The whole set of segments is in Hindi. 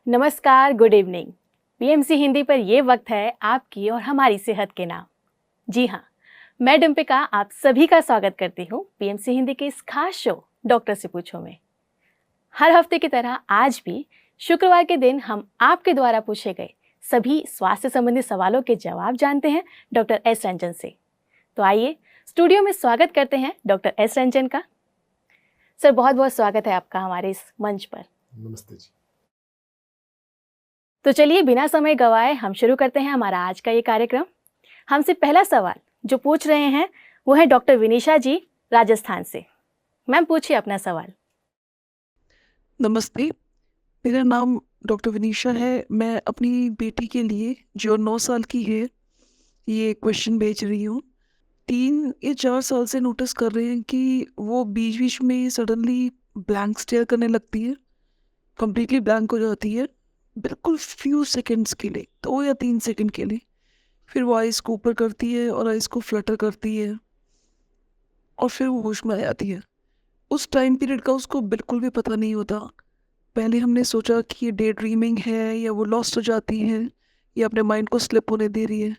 नमस्कार, गुड इवनिंग। पीएमसी हिंदी पर ये वक्त है आपकी और हमारी सेहत के नाम। जी हाँ, मैं डिम्पिका आप सभी का स्वागत करती हूँ पीएमसी हिंदी के इस खास शो डॉक्टर से पूछो में। हर हफ्ते की तरह आज भी शुक्रवार के दिन हम आपके द्वारा पूछे गए सभी स्वास्थ्य संबंधी सवालों के जवाब जानते हैं डॉक्टर एस रंजन से। तो आइए स्टूडियो में स्वागत करते हैं डॉक्टर एस रंजन का। सर, बहुत बहुत स्वागत है आपका हमारे इस मंच पर। नमस्ते जी। तो चलिए बिना समय गवाए हम शुरू करते हैं हमारा आज का ये कार्यक्रम। हमसे पहला सवाल जो पूछ रहे हैं वो है डॉक्टर विनीशा जी, राजस्थान से। मैम, पूछिए अपना सवाल। नमस्ते, मेरा नाम डॉक्टर विनीशा है। मैं अपनी बेटी के लिए जो 9 साल की है ये क्वेश्चन भेज रही हूँ। 3 या 4 साल से नोटिस कर रहे हैं कि वो बीच-बीच में सडनली ब्लैंक स्टेयर करने लगती है, कंप्लीटली ब्लैंक हो जाती है, बिल्कुल फ्यू सेकंड्स के लिए, 2 या 3 सेकंड के लिए। फिर वो आइज़ को ऊपर करती है और आइज़ को फ्लटर करती है और फिर वो होश में आ जाती है। उस टाइम पीरियड का उसको बिल्कुल भी पता नहीं होता। पहले हमने सोचा कि ये डे ड्रीमिंग है या वो लॉस्ट हो जाती है या अपने माइंड को स्लिप होने दे रही है,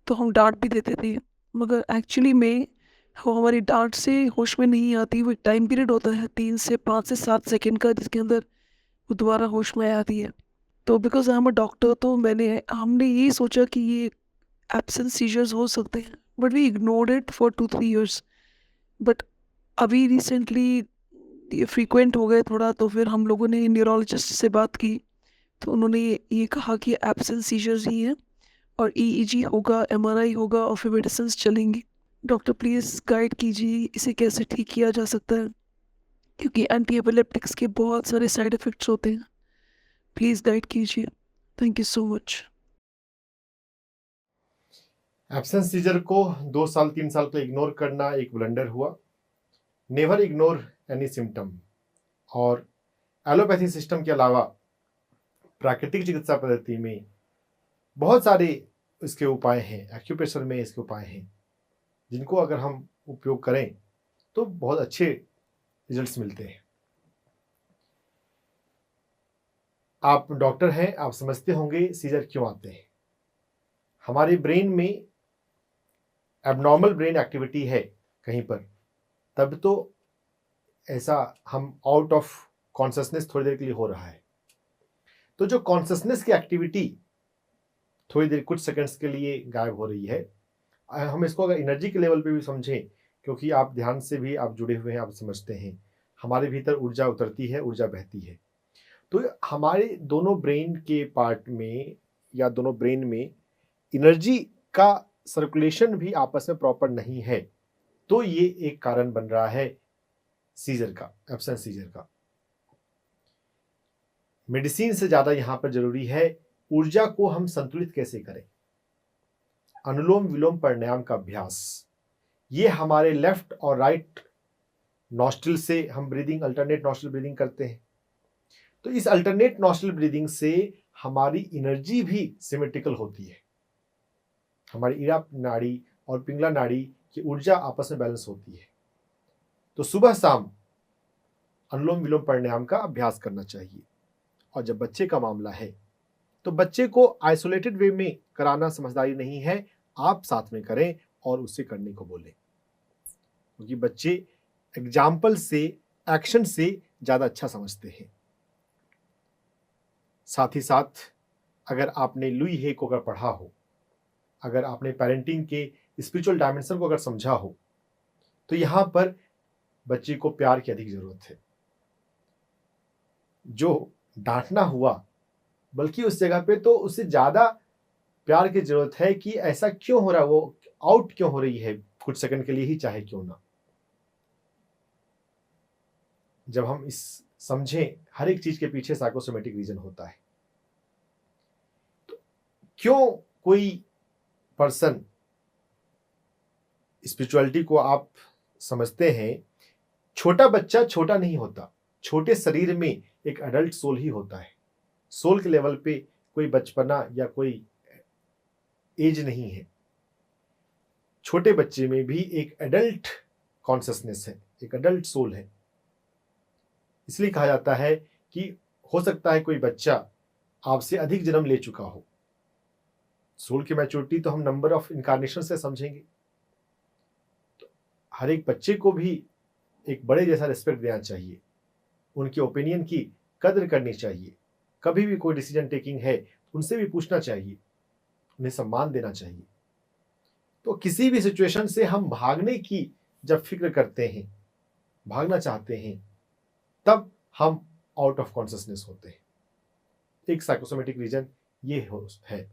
तो हम डांट भी देते थे। मगर एक्चुअली में वो हमारी डांट से होश में नहीं आती। वो एक टाइम पीरियड होता है 3 से 5 से 7 सेकंड का, जिसके अंदर वो दोबारा होश में आती है। तो because I am a doctor, तो हमने ये सोचा कि ये एब्सेंस सीजर्स हो सकते हैं, but we ignored it for 2-3 years. But अभी रिसेंटली ये फ्रीक्वेंट हो गए थोड़ा, तो फिर हम लोगों ने न्यूरोलॉजिस्ट से बात की, तो उन्होंने ये कहा कि एब्सेंस सीजर्स ही है और ईईजी होगा, एमआरआई होगा और फिर मेडिसिन चलेंगी। डॉक्टर प्लीज़ गाइड कीजिए इसे कैसे ठीक किया जा सकता है, क्योंकि एंटी एपिलेप्टिक्स के बहुत सारे साइड इफ़ेक्ट्स होते हैं। प्लीज़ गाइड कीजिए। Thank you so much. Absence seizure को 2 साल 3 साल तो इग्नोर करना एक ब्लंडर हुआ। Never ignore any symptom. और एलोपैथी सिस्टम के अलावा प्राकृतिक चिकित्सा पद्धति में बहुत सारे इसके उपाय हैं, एक्यूप्रेशर में इसके उपाय हैं, जिनको अगर हम उपयोग करें तो बहुत अच्छे रिजल्ट्स मिलते हैं। आप डॉक्टर हैं, आप समझते होंगे सीजर क्यों आते हैं। हमारे ब्रेन में एबनॉर्मल ब्रेन एक्टिविटी है कहीं पर, तब तो ऐसा हम आउट ऑफ कॉन्शसनेस थोड़ी देर के लिए हो रहा है। तो जो कॉन्शसनेस की एक्टिविटी थोड़ी देर कुछ सेकंड्स के लिए गायब हो रही है, हम इसको अगर एनर्जी के लेवल पे भी समझें, क्योंकि आप ध्यान से भी आप जुड़े हुए हैं, आप समझते हैं हमारे भीतर ऊर्जा उतरती है, ऊर्जा बहती है। तो हमारे दोनों ब्रेन के पार्ट में या दोनों ब्रेन में एनर्जी का सर्कुलेशन भी आपस में प्रॉपर नहीं है, तो ये एक कारण बन रहा है सीजर का, एब्सेंस सीजर का। मेडिसिन से ज़्यादा यहाँ पर जरूरी है ऊर्जा को हम संतुलित कैसे करें। अनुलोम विलोम प्राणायाम का अभ्यास, ये हमारे लेफ्ट और राइट नॉस्ट्रिल से हम ब्रीदिंग, अल्टरनेट नॉस्ट्रिल ब्रीदिंग करते हैं। तो इस अल्टरनेट नॉस्ट्रिल ब्रीदिंग से हमारी एनर्जी भी सिमेट्रिकल होती है। हमारी इरा नाड़ी और पिंगला नाड़ी की ऊर्जा आपस में बैलेंस होती है। तो सुबह शाम अनुलोम विलोम प्राणायाम का अभ्यास करना चाहिए। और जब बच्चे का मामला है तो बच्चे को आइसोलेटेड वे में कराना समझदारी नहीं है, आप साथ में करें और उसे करने को बोलें, क्योंकि बच्चे एग्जाम्पल से, एक्शन से ज़्यादा अच्छा समझते हैं। साथ ही साथ अगर आपने लुई हे को अगर पढ़ा हो, अगर आपने पेरेंटिंग के स्पिरिचुअल डायमेंशन को अगर समझा हो, तो यहाँ पर बच्चे को प्यार की अधिक जरूरत है। जो डांटना हुआ, बल्कि उस जगह पे तो उससे ज़्यादा प्यार की जरूरत है कि ऐसा क्यों हो रहा है, वो आउट क्यों हो रही है, कुछ सेकंड के लिए ही चाहे क्यों ना। जब हम इस समझें, हर एक चीज के पीछे साइकोसोमेटिक रीजन होता है। तो क्यों कोई पर्सन, स्पिरिचुअलिटी को आप समझते हैं, छोटा बच्चा छोटा नहीं होता, छोटे शरीर में एक एडल्ट सोल ही होता है। सोल के लेवल पे कोई बचपना या कोई एज नहीं है। छोटे बच्चे में भी एक एडल्ट कॉन्शियसनेस है, एक एडल्ट सोल है। इसलिए कहा जाता है कि हो सकता है कोई बच्चा आपसे अधिक जन्म ले चुका हो। सोल की मैच्योरिटी तो हम नंबर ऑफ इनकारनेशन से समझेंगे। तो हर एक बच्चे को भी एक बड़े जैसा रिस्पेक्ट देना चाहिए, उनके ओपिनियन की कदर करनी चाहिए। कभी भी कोई डिसीजन टेकिंग है उनसे भी पूछना चाहिए, उन्हें सम्मान देना चाहिए। तो किसी भी सिचुएशन से हम भागने की जब फिक्र करते हैं, भागना चाहते हैं, तब हम आउट ऑफ कॉन्शियसनेस होते हैं। एक साइकोसोमेटिक रीजन ये है।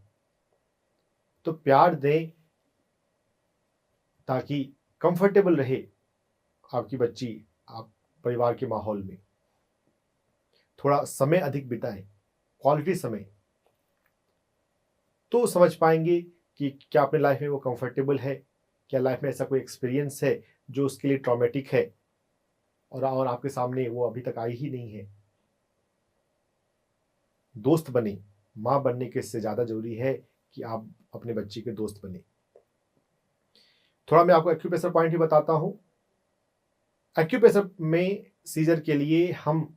तो प्यार दें ताकि कंफर्टेबल रहे आपकी बच्ची, आप परिवार के माहौल में थोड़ा समय अधिक बिताएं, क्वालिटी समय, तो समझ पाएंगे कि क्या अपने लाइफ में वो कंफर्टेबल है, क्या लाइफ में ऐसा कोई एक्सपीरियंस है जो उसके लिए ट्रॉमेटिक है और आपके सामने वो अभी तक आई ही नहीं है। दोस्त बने, माँ बनने के से ज़्यादा जरूरी है कि आप अपने बच्चे के दोस्त बने। थोड़ा मैं आपको एक्यूप्रेशर पॉइंट ही बताता हूं। एक्यूप्रेशर में सीजर के लिए हम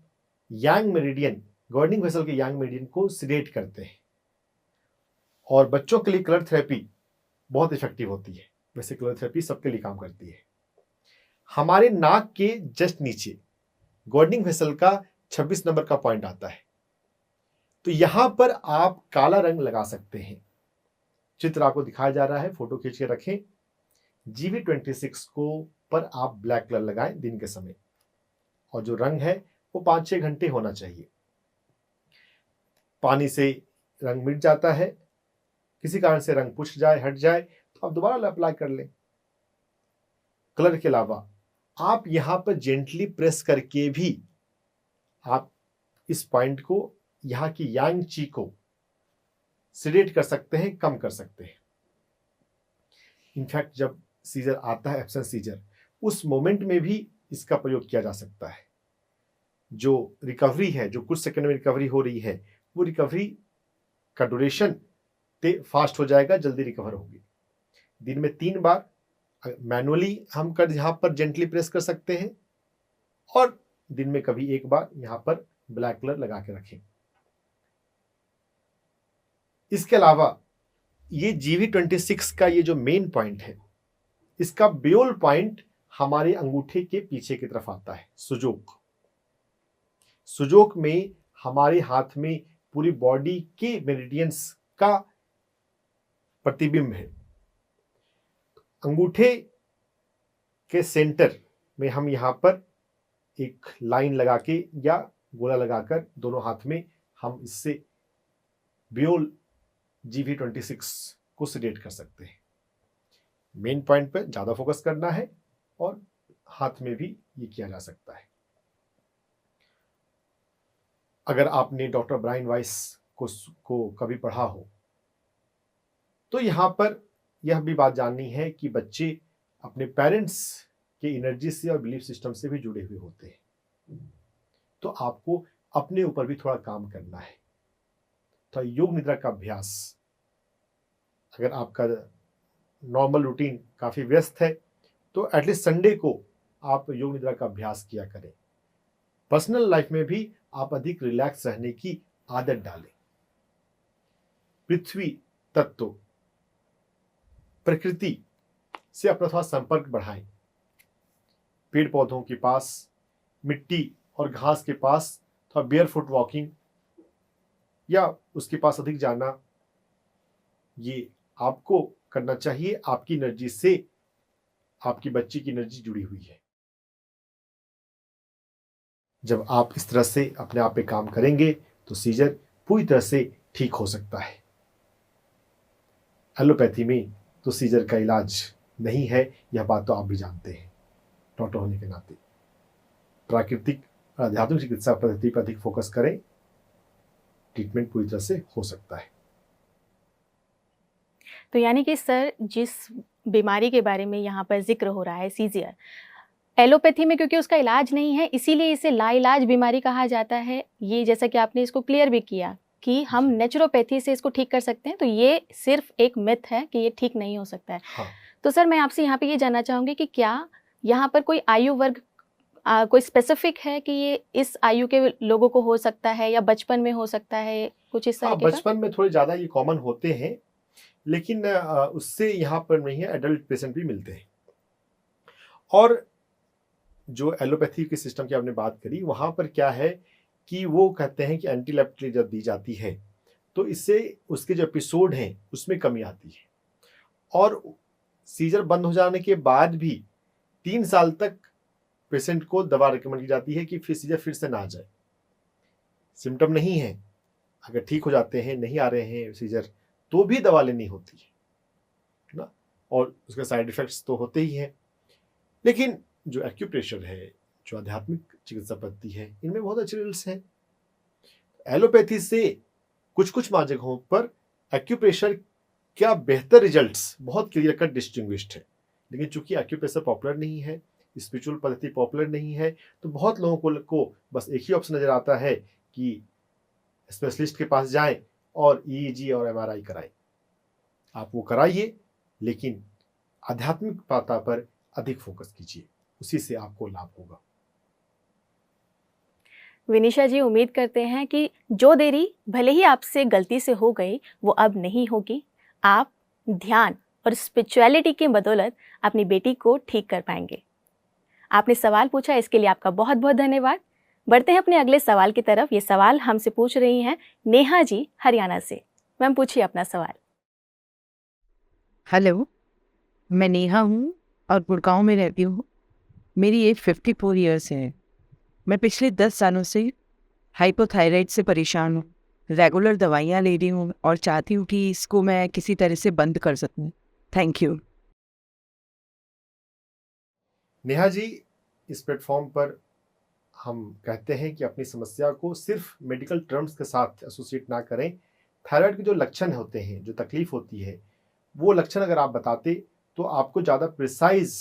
यांग मेरिडियन, गवर्निंग वेसल के यांग मेरिडियन को सिडेट करते हैं, और बच्चों के लिए कलर थेरेपी बहुत इफेक्टिव होती है। वैसे कलर थेरेपी सबके लिए काम करती है। हमारे नाक के जस्ट नीचे गवर्निंग वेसल का 26 नंबर का पॉइंट आता है, तो यहां पर आप काला रंग लगा सकते हैं। चित्र आपको दिखाया जा रहा है, फोटो खींच के रखें। GV26 को पर आप ब्लैक कलर लगाएं दिन के समय, और जो रंग है वो 5-6 घंटे होना चाहिए। पानी से रंग मिट जाता है, किसी कारण से रंग पुछ जाए, हट जाए, तो आप दोबारा अप्लाई कर लें। कलर के अलावा आप यहां पर जेंटली प्रेस करके भी आप इस पॉइंट को, यहां की यांग ची को सिडेट कर सकते हैं, कम कर सकते हैं। इनफैक्ट जब सीजर आता है, एब्सेंस सीजर, उस मोमेंट में भी इसका प्रयोग किया जा सकता है। जो रिकवरी है, जो कुछ सेकंड में रिकवरी हो रही है, वो रिकवरी का ड्यूरेशन फास्ट हो जाएगा, जल्दी रिकवर होगी। दिन में 3 बार मैनुअली हम कर यहां पर जेंटली प्रेस कर सकते हैं, और दिन में कभी 1 बार यहां पर ब्लैक कलर लगा के रखें। इसके अलावा ये GV26 का ये जो मेन पॉइंट है, इसका बेयोल पॉइंट हमारे अंगूठे के पीछे की तरफ आता है, सुजोक। सुजोक में हमारे हाथ में पूरी बॉडी के मेरिडियंस का प्रतिबिंब है। अंगूठे के सेंटर में हम यहां पर एक लाइन लगा के या गोला लगाकर दोनों हाथ में हम इससे बेयोल GV26 को सिडेट कर सकते हैं। मेन पॉइंट पर ज्यादा फोकस करना है, और हाथ में भी ये किया जा सकता है। अगर आपने डॉक्टर ब्रायन वाइस को कभी पढ़ा हो, तो यहां पर यह भी बात जाननी है कि बच्चे अपने पेरेंट्स के एनर्जी से और बिलीफ सिस्टम से भी जुड़े हुए होते हैं। तो आपको अपने ऊपर भी थोड़ा काम करना है। तो योग निद्रा का अभ्यास, अगर आपका नॉर्मल रूटीन काफी व्यस्त है, तो एटलीस्ट संडे को आप योग निद्रा का अभ्यास किया करें। पर्सनल लाइफ में भी आप अधिक रिलैक्स रहने की आदत डालें। पृथ्वी तत्व, प्रकृति से अपना थोड़ा संपर्क बढ़ाएं। पेड़ पौधों के पास, मिट्टी और घास के पास थोड़ा बेयरफुट वॉकिंग या उसके पास अधिक जाना, ये आपको करना चाहिए। आपकी एनर्जी से आपकी बच्ची की एनर्जी जुड़ी हुई है। जब आप इस तरह से अपने आप पे काम करेंगे तो सीजर पूरी तरह से ठीक हो सकता है। एलोपैथी में तो सीजर का इलाज नहीं है, यह बात तो आप भी जानते हैं डॉक्टर होने के नाते। प्राकृतिक और आध्यात्मिक चिकित्सा पद्धति पर अधिक फोकस करें, ट्रीटमेंट पूरी तरह से हो सकता है। तो यानी कि सर, जिस बीमारी के बारे में यहाँ पर जिक्र हो रहा है, सीजियर, एलोपैथी में क्योंकि उसका इलाज नहीं है, इसीलिए इसे लाइलाज बीमारी कहा जाता है। ये जैसा कि आपने इसको क्लियर भी किया कि हम नेचुरोपैथी से इसको ठीक कर सकते हैं, तो ये सिर्फ एक मिथ है कि ये ठीक नहीं हो सकता है। हाँ। तो सर, मैं आपसे यहाँ पे ये जानना चाहूँगी कि क्या यहाँ पर कोई आयु वर्ग कोई स्पेसिफिक है कि ये इस आयु के लोगों को हो सकता है या बचपन में हो सकता है, कुछ इस हाँ, तरीके का? बचपन में थोड़े ज़्यादा ये कॉमन होते हैं, लेकिन उससे यहाँ पर नहीं है, एडल्ट पेशेंट भी मिलते हैं। और जो एलोपैथी के सिस्टम की आपने बात करी, वहाँ पर क्या है कि वो कहते हैं कि एंटी लेप्टिक जब दी जाती है तो इससे उसके जो एपिसोड हैं उसमें कमी आती है, और सीजर बंद हो जाने के बाद भी 3 साल तक पेशेंट को दवा रिकमेंड की जाती है कि फिर सीजर फिर से ना आ जाए। सिम्टम नहीं है, अगर ठीक हो जाते हैं, नहीं आ रहे हैं सीजर, तो भी दवा लेनी होती है ना, और उसके साइड इफेक्ट्स तो होते ही हैं। लेकिन जो एक्यूप्रेशर है, जो आध्यात्मिक चिकित्सा पद्धति है, इनमें बहुत अच्छे रिजल्ट्स हैं। एलोपैथी से कुछ कुछ जगहों पर एक्यूप्रेशर क्या बेहतर रिजल्ट्स बहुत क्लियर कट डिस्टिंग्विश्ड है, लेकिन चूंकि एक्यूप्रेशर पॉपुलर नहीं है, स्पिरिचुअल पद्धति पॉपुलर नहीं है, तो बहुत लोगों को बस एक ही ऑप्शन नजर आता है कि स्पेशलिस्ट के पास जाएं और ईईजी और एमआरआई कराएं। आप वो कराइए, लेकिन आध्यात्मिक पाता पर अधिक फोकस कीजिए, उसी से आपको लाभ होगा। विनीशा जी, उम्मीद करते हैं कि जो देरी भले ही आपसे गलती से हो गई वो अब नहीं होगी। आप ध्यान और स्पिरिचुअलिटी की बदौलत अपनी बेटी को ठीक कर पाएंगे। आपने सवाल पूछा, इसके लिए आपका बहुत बहुत धन्यवाद। बढ़ते हैं अपने अगले सवाल की तरफ। ये सवाल हमसे पूछ रही हैं नेहा जी हरियाणा से। मैम, पूछिए अपना सवाल। हेलो, मैं नेहा हूँ और गुड़गांव में रहती हूँ। मेरी एज 54 ईयर्स है। मैं पिछले 10 सालों से हाइपोथायराइड से परेशान हूँ। रेगुलर दवाइयाँ ले रही हूँ और चाहती हूँ कि इसको मैं किसी तरह से बंद कर सकूँ। Thank you. नेहा जी, इस प्लेटफॉर्म पर हम कहते हैं कि अपनी समस्या को सिर्फ मेडिकल टर्म्स के साथ एसोसिएट ना करें। थायराइड के जो लक्षण होते हैं, जो तकलीफ होती है, वो लक्षण अगर आप बताते तो आपको ज़्यादा प्रिसाइज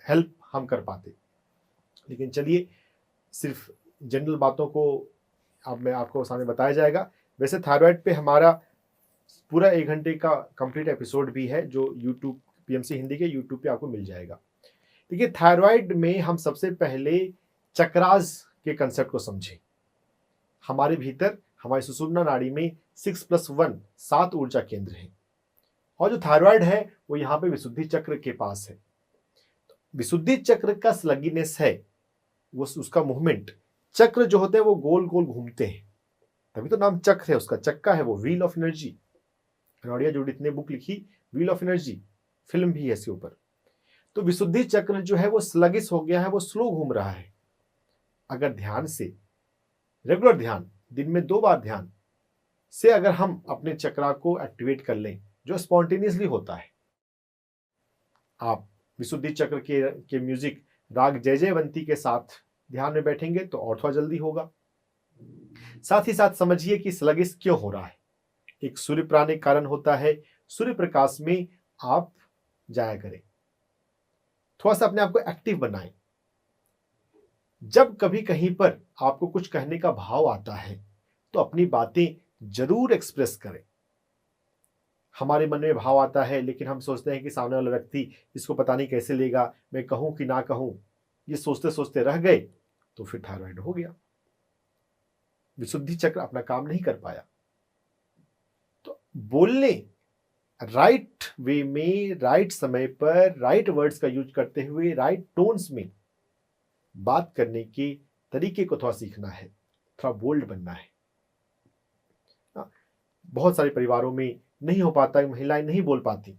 हेल्प हम कर पाते। लेकिन चलिए, सिर्फ जनरल बातों को अब मैं आपको सामने बताया जाएगा। वैसे थायराइड पे हमारा पूरा 1 घंटे का कंप्लीट एपिसोड भी है, जो यूट्यूब पीएमसी हिंदी के यूट्यूब पे आपको मिल जाएगा। देखिए, थायराइड में हम सबसे पहले चक्रास के कंसेप्ट को समझें। हमारे भीतर, हमारी सुषुम्ना नाड़ी में 6+1 7 ऊर्जा केंद्र हैं, और जो थायराइड है वो यहाँ पे विशुद्धि चक्र के पास है। विशुद्धि चक्र का स्लगिनेस है, वो उसका मूवमेंट, चक्र जो होते हैं वो गोल गोल घूमते हैं, तभी तो नाम चक्र है उसका। चक्का है वो, व्हील ऑफ एनर्जी। नौड़िया जुडित ने बुक लिखी व्हील ऑफ एनर्जी, फिल्म भी है इसके ऊपर। तो विशुद्धि चक्र जो है वो स्लगिस हो गया है, वो स्लो घूम रहा है। अगर ध्यान से, रेगुलर ध्यान, दिन में 2 बार ध्यान से अगर हम अपने चक्रा को एक्टिवेट कर लें, जो स्पॉन्टेनियसली होता है, आप विशुद्धि चक्र के म्यूजिक राग जय जयवंती के साथ ध्यान में बैठेंगे तो और थोड़ा जल्दी होगा। साथ ही साथ समझिए कि स्लगिस क्यों हो रहा है। एक सूर्य प्राणिक कारण होता है। सूर्य प्रकाश में आप जाया करें, थोड़ा सा अपने आप को एक्टिव बनाएं। जब कभी कहीं पर आपको कुछ कहने का भाव आता है तो अपनी बातें जरूर एक्सप्रेस करें। हमारे मन में भाव आता है, लेकिन हम सोचते हैं कि सामने वाला व्यक्ति इसको पता नहीं कैसे लेगा, मैं कहूं कि ना कहूं, ये सोचते सोचते रह गए तो फिर थायराइड हो गया, विशुद्धि चक्र अपना काम नहीं कर पाया। तो बोलने, राइट वे में, राइट समय पर, राइट वर्ड्स का यूज करते हुए, राइट टोन्स में बात करने के तरीके को थोड़ा सीखना है, थोड़ा बोल्ड बनना है। बहुत सारे परिवारों में नहीं हो पाता है, महिलाएं नहीं बोल पाती।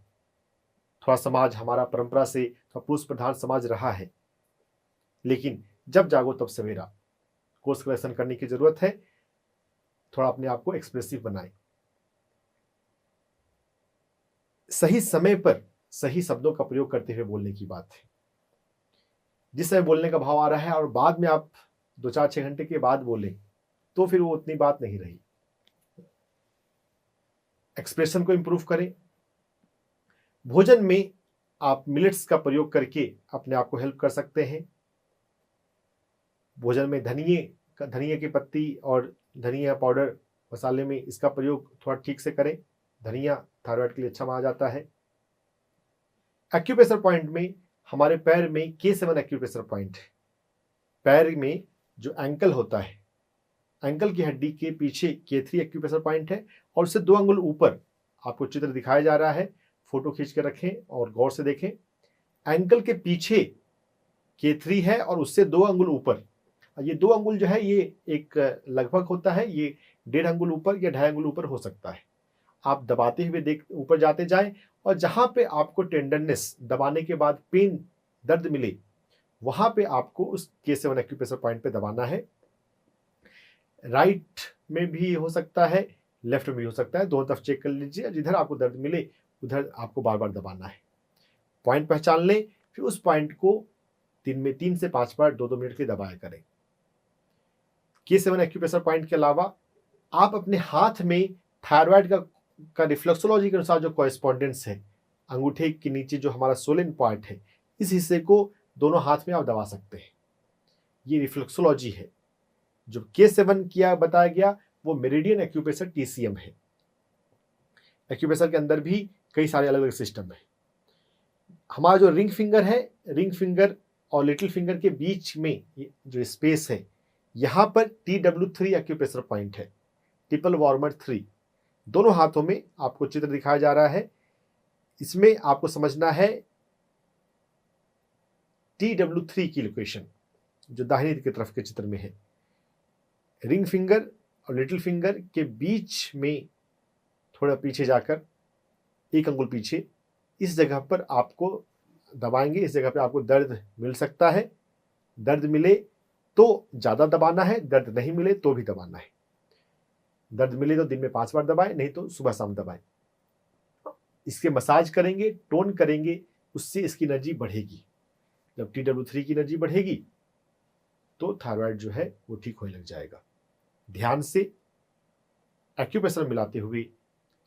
थोड़ा समाज हमारा परंपरा से थोड़ा पुरुष प्रधान समाज रहा है, लेकिन जब जागो तब सवेरा, कोर्स करेक्शन करने की जरूरत है। थोड़ा अपने आप को एक्सप्रेसिव बनाएं, सही समय पर सही शब्दों का प्रयोग करते हुए बोलने की बात है। जिस समय बोलने का भाव आ रहा है और बाद में आप 2-4-6 घंटे के बाद बोलें तो फिर वो उतनी बात नहीं रही। एक्सप्रेशन को इंप्रूव करें। भोजन में आप मिलेट्स का प्रयोग करके अपने आप को हेल्प कर सकते हैं। भोजन में धनिए की पत्ती और धनिया पाउडर मसाले में इसका प्रयोग थोड़ा ठीक से करें। धनिया थायराइड के लिए अच्छा माना जाता है। एक्यूप्रेशर पॉइंट में हमारे पैर में K7 एक्यूप्रेशर पॉइंट है, पैर में जो एंकल होता है, एंकल की हड्डी के पीछे K3 एक्यूप्रेशर पॉइंट है और उससे 2 अंगुल ऊपर आपको चित्र दिखाया जा रहा है। फोटो खींच के रखें और गौर से देखें। एंकल के पीछे K3 है और उससे 2 अंगुल ऊपर, ये 2 अंगुल जो है ये एक लगभग होता है, ये 1.5 अंगुल ऊपर या 2.5 अंगुल ऊपर हो सकता है। आप दबाते हुए देख ऊपर जाते जाएं और जहां पे आपको टेंडरनेस, दबाने के बाद पेन, दर्द मिले, वहां पे आपको उस K7 एक्यूप्रेशर पॉइंट पे दबाना है। राइट में भी हो सकता है, लेफ्ट में भी हो सकता है, दोनों तरफ चेक कर लीजिए। जिधर आपको दर्द मिले उधर आपको बार बार दबाना है। पॉइंट पहचान लें, फिर उस पॉइंट को दिन में 3 से 5 बार 2-2 मिनट के दबाया करें। K7 एक्यूप्रेशर पॉइंट के अलावा आप अपने हाथ में थायराइड का रिफ्लेक्सोलॉजी के अनुसार जो कॉरेस्पॉन्डेंस है, अंगूठे के नीचे जो हमारा सोलेन पॉइंट है, इस हिस्से को दोनों हाथ में आप दबा सकते हैं। ये रिफ्लेक्सोलॉजी है। जो K7 किया बताया गया वो मेरिडियन एक्यूप्रेशर TCM है। एक्यूप्रेशर के अंदर भी कई सारे अलग अलग सिस्टम है। हमारा जो रिंग फिंगर है, रिंग फिंगर और लिटिल फिंगर के बीच में जो स्पेस है, यहाँ पर TW3 एक्यूप्रेशर पॉइंट है, टिपल वार्मर 3। दोनों हाथों में आपको चित्र दिखाया जा रहा है। इसमें आपको समझना है TW3 की लोकेशन जो दाहिनी की तरफ के चित्र में है। रिंग फिंगर और लिटिल फिंगर के बीच में थोड़ा पीछे जाकर 1 अंगुल पीछे, इस जगह पर आपको दबाएंगे। इस जगह पर आपको दर्द मिल सकता है। दर्द मिले तो ज़्यादा दबाना है, दर्द नहीं मिले तो भी दबाना है। दर्द मिले तो दिन में 5 बार दबाएं, नहीं तो सुबह शाम दबाएं। इसके मसाज करेंगे, टोन करेंगे, उससे इसकी एनर्जी बढ़ेगी। जब TW3 की एनर्जी बढ़ेगी तो थायराइड जो है वो ठीक होने लग जाएगा। ध्यान से एक्यूप्रेशर मिलाते हुए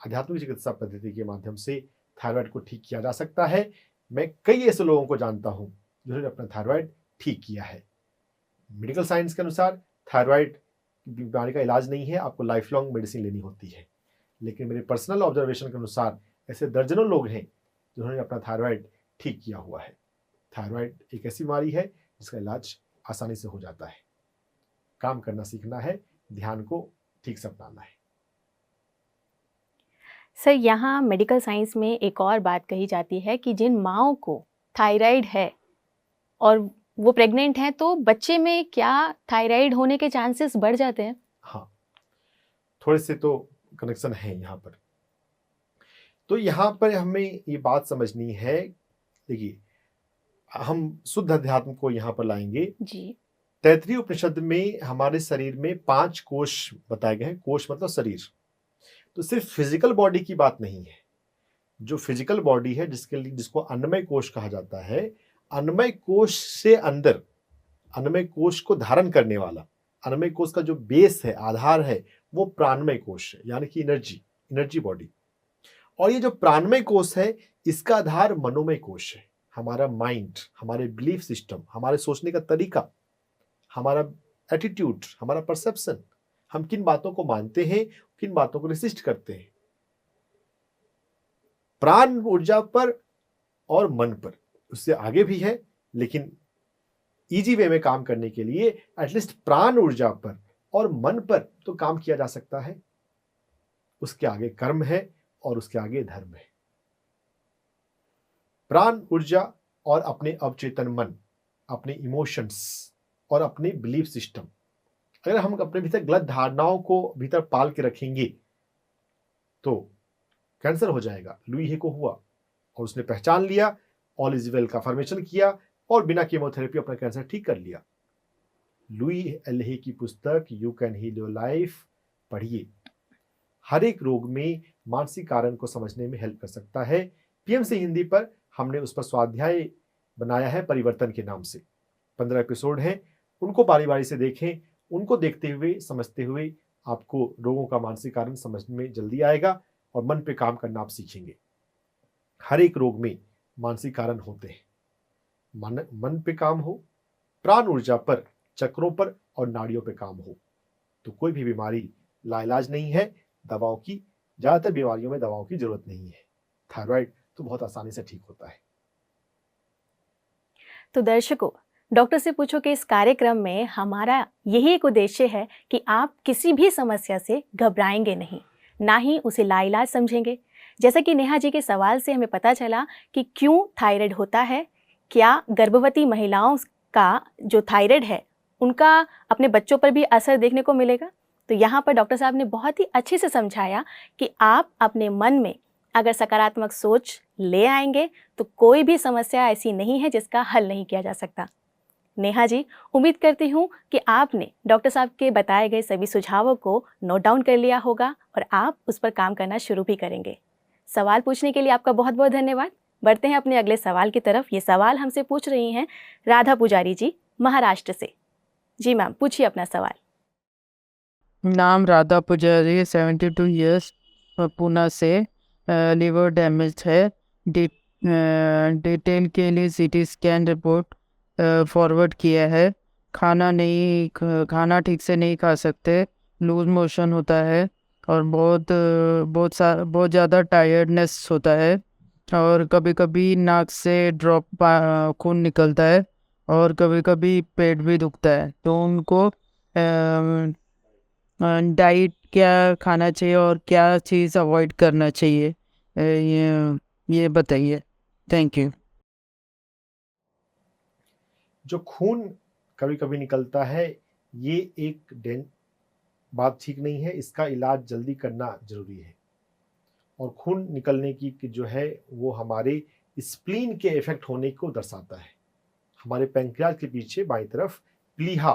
आध्यात्मिक चिकित्सा पद्धति के माध्यम से थायराइड को ठीक किया जा सकता है। मैं कई ऐसे लोगों को जानता हूं जिन्होंने अपना थायराइड ठीक किया है। मेडिकल साइंस के अनुसार थायराइड बीमारी का इलाज नहीं है, आपको लाइफ लॉन्ग मेडिसिन लेनी होती है। लेकिन मेरे पर्सनल ऑब्जर्वेशन के अनुसार ऐसे दर्जनों लोग हैं जिन्होंने अपना थायराइड ठीक किया हुआ है। थायराइड एक ऐसी बीमारी है जिसका इलाज आसानी से हो जाता है। काम करना सीखना है, ध्यान को ठीक से अपनाना है। सर, यहाँ मेडिकल साइंस में एक और बात कही जाती है कि जिन माँओं को थायराइड है और वो प्रेग्नेंट हैं तो बच्चे में क्या थायराइड होने के चांसेस बढ़ जाते हैं? हाँ, थोड़े से तो कनेक्शन है यहाँ पर। तो यहाँ पर हमें ये बात समझनी है, देखिए हम शुद्ध अध्यात्म को यहाँ पर लाएंगे जी। तैत्तिरीय उपनिषद में हमारे शरीर में 5 कोश बताए गए हैं। कोश मतलब शरीर। तो सिर्फ फिजिकल बॉडी की बात नहीं है। जो फिजिकल बॉडी है जिसको अन्नमय कोश कहा जाता है, अन्नमय कोश से अंदर, अन्नमय कोश को धारण करने वाला, अन्नमय कोश का जो बेस है, आधार है, वो प्राणमय कोश है, यानी कि एनर्जी बॉडी। और ये जो प्राणमय कोश है इसका आधार मनोमय कोश है। हमारा माइंड, हमारे बिलीफ सिस्टम, हमारे सोचने का तरीका, हमारा एटीट्यूड, हमारा परसेप्शन, हम किन बातों को मानते हैं, किन बातों को रेसिस्ट करते हैं। प्राण ऊर्जा पर और मन पर, उससे आगे भी है, लेकिन इजी वे में काम करने के लिए एटलीस्ट प्राण ऊर्जा पर और मन पर तो काम किया जा सकता है। उसके आगे कर्म है और उसके आगे धर्म है। प्राण ऊर्जा और अपने अवचेतन मन, अपने इमोशंस और अपने बिलीफ सिस्टम, अगर हम अपने भीतर गलत धारणाओं को भीतर पाल के रखेंगे तो कैंसर हो जाएगा। लुई हे को हुआ और उसने पहचान लिया, ऑल इज वेल का फॉर्मेशन किया और बिना केमोथेरेपी अपना कैंसर ठीक कर लिया। लुई एल हे की पुस्तक you can heal your life पढ़िए। हर एक रोग में मानसिक कारण को समझने में हेल्प कर सकता है। पीएमसी हिंदी पर हमने उस पर स्वाध्याय बनाया है परिवर्तन के नाम से। 15 एपिसोड हैं, उनको बारी बारी से देखें। उनको देखते हुए, समझते हुए आपको रोगों का मानसिक कारण समझने में जल्दी आएगा और मन पे काम करना आप सीखेंगे। हर एक रोग में मानसिक कारण होते हैं। मन पे काम हो, प्राण ऊर्जा पर, चक्रों पर और नाड़ियों पे काम हो तो कोई भी बीमारी लाइलाज नहीं है। दवाओं की, ज्यादातर बीमारियों में दवाओं की जरूरत नहीं है। थायराइड तो बहुत आसानी से ठीक होता है। तो दर्शकों, डॉक्टर से पूछो कि इस कार्यक्रम में हमारा यही एक उद्देश्य है कि आप किसी भी समस्या से घबराएंगे नहीं, ना ही उसे लाइलाज समझेंगे। जैसा कि नेहा जी के सवाल से हमें पता चला कि क्यों थायराइड होता है, क्या गर्भवती महिलाओं का जो थायराइड है उनका अपने बच्चों पर भी असर देखने को मिलेगा। तो यहाँ पर डॉक्टर साहब ने बहुत ही अच्छे से समझाया कि आप अपने मन में अगर सकारात्मक सोच ले आएंगे तो कोई भी समस्या ऐसी नहीं है जिसका हल नहीं किया जा सकता। नेहा जी, उम्मीद करती हूँ कि आपने डॉक्टर साहब के बताए गए सभी सुझावों को नोट डाउन कर लिया होगा और आप उस पर काम करना शुरू भी करेंगे। सवाल पूछने के लिए आपका बहुत बहुत धन्यवाद। बढ़ते हैं अपने अगले सवाल की तरफ। ये सवाल हमसे पूछ रही हैं राधा पुजारी जी, महाराष्ट्र से। जी मैम, पूछिए अपना सवाल। नाम राधा पुजारी, 72 ईयर्स, पूना से। लिवर डैमेज है। डिटेल के लिए सीटी स्कैन रिपोर्ट फॉरवर्ड किया है। खाना ठीक से नहीं खा सकते, लूज मोशन होता है और बहुत ज़्यादा टायर्डनेस होता है और कभी कभी नाक से खून निकलता है और कभी कभी पेट भी दुखता है। तो उनको डाइट क्या खाना चाहिए और क्या चीज़ अवॉइड करना चाहिए, ये बताइए। Thank you. जो खून कभी कभी निकलता है, ये एक बात ठीक नहीं है। इसका इलाज जल्दी करना जरूरी है। और खून निकलने की जो है वो हमारे स्प्लीन के इफेक्ट होने को दर्शाता है। हमारे पैंक्रियाज के पीछे बाईं तरफ प्लीहा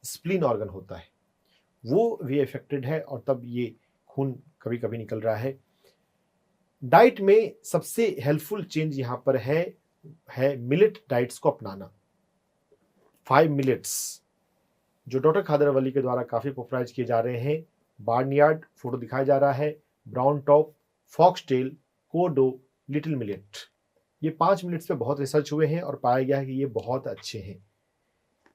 स्प्लीन ऑर्गन होता है, वो भी इफेक्टेड है और तब ये खून कभी कभी निकल रहा है। डाइट में सबसे हेल्पफुल चेंज यहाँ पर है मिलेट डाइट्स को अपनाना। 5 मिलेट्स जो डॉक्टर खादर अली के द्वारा काफ़ी पॉपुलराइज किए जा रहे हैं। बार्नयार्ड फोटो दिखाया जा रहा है, ब्राउन टॉप, फॉक्सटेल, कोडो, लिटिल मिलेट। ये 5 मिनट्स पे बहुत रिसर्च हुए हैं और पाया गया है कि ये बहुत अच्छे हैं।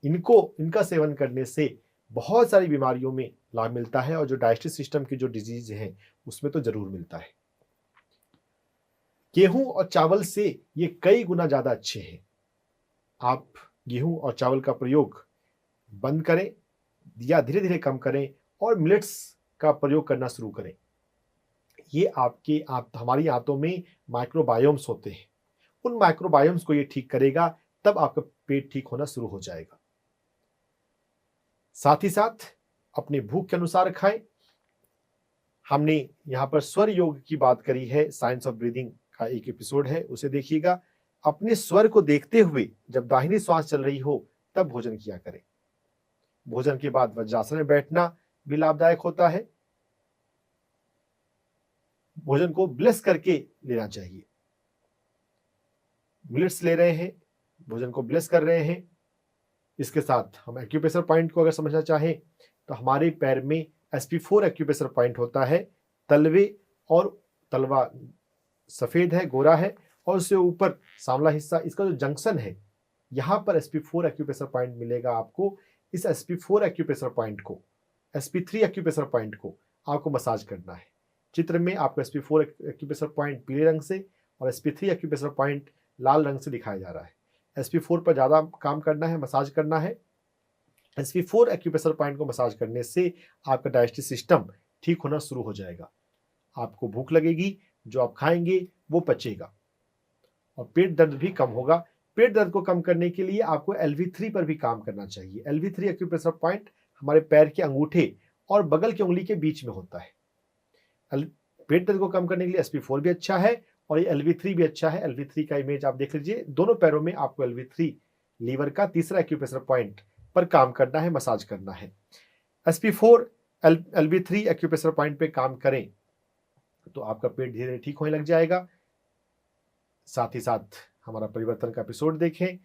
इनका सेवन करने से बहुत सारी बीमारियों में लाभ मिलता है और जो डाइजेस्टिव सिस्टम की जो डिजीज हैं उसमें तो जरूर मिलता है। गेहूं और चावल से ये कई गुना ज्यादा अच्छे हैं। आप गेहूं और चावल का प्रयोग बंद करें या धीरे धीरे कम करें और मिलेट्स का प्रयोग करना शुरू करें। ये हमारी आंतों में माइक्रोबायोम्स होते हैं, उन माइक्रोबायोम्स को ये ठीक करेगा, तब आपका पेट ठीक होना शुरू हो जाएगा। साथ ही साथ अपने भूख के अनुसार खाएं। हमने यहाँ पर स्वर योग की बात करी है, साइंस ऑफ ब्रीदिंग का एक एपिसोड है, उसे देखिएगा। अपने स्वर को देखते हुए जब दाहिनी श्वास चल रही हो तब भोजन किया करें। भोजन के बाद वज्रासन में बैठना भी लाभदायक होता है। भोजन को ब्लेस करके लेना चाहिए। मिलेट्स ले रहे हैं, भोजन को ब्लेस कर रहे हैं। इसके साथ हम एक्यूप्रेशर पॉइंट को अगर समझना चाहें तो हमारे पैर में SP4 एक्यूप्रेशर पॉइंट होता है। तलवे और तलवा सफेद है, गोरा है, और उससे ऊपर सांवला हिस्सा, इसका जो जंक्शन है, यहाँ पर SP4 एक्यूप्रेशर पॉइंट मिलेगा आपको। इस SP4 एक्यूप्रेशर पॉइंट को, SP3 एक्यूप्रेशर पॉइंट को आपको मसाज करना है। चित्र में आपको SP4 एक्यूप्रेशर पॉइंट पीले रंग से और SP3 एक्यूप्रेशर पॉइंट लाल रंग से दिखाया जा रहा है। SP4 पर ज़्यादा काम करना है, मसाज करना है। SP4 एक्यूप्रेशर पॉइंट को मसाज करने से आपका डाइजेस्टिव सिस्टम ठीक होना शुरू हो जाएगा। आपको भूख लगेगी, जो आप खाएंगे वो पचेगा और पेट दर्द भी कम होगा। पेट दर्द को कम करने के लिए आपको LV3 पर भी काम करना चाहिए। LV3 एक्यूप्रेशर पॉइंट हमारे पैर के अंगूठे और बगल की उंगली के बीच में होता है। पेट दर्द को कम करने के लिए SP4 भी अच्छा है और ये LV3 भी अच्छा है। LV3 का इमेज आप देख लीजिए, दोनों पैरों में आपको LV3 लीवर का तीसरा एक्यूप्रेशर पॉइंट पर काम करना है, मसाज करना है। SP4 LV3 एक्यूप्रेशर पॉइंट पे काम करें तो आपका पेट धीरे धीरे ठीक होने लग जाएगा। साथ ही साथ हमारा परिवर्तन का एपिसोड देखें।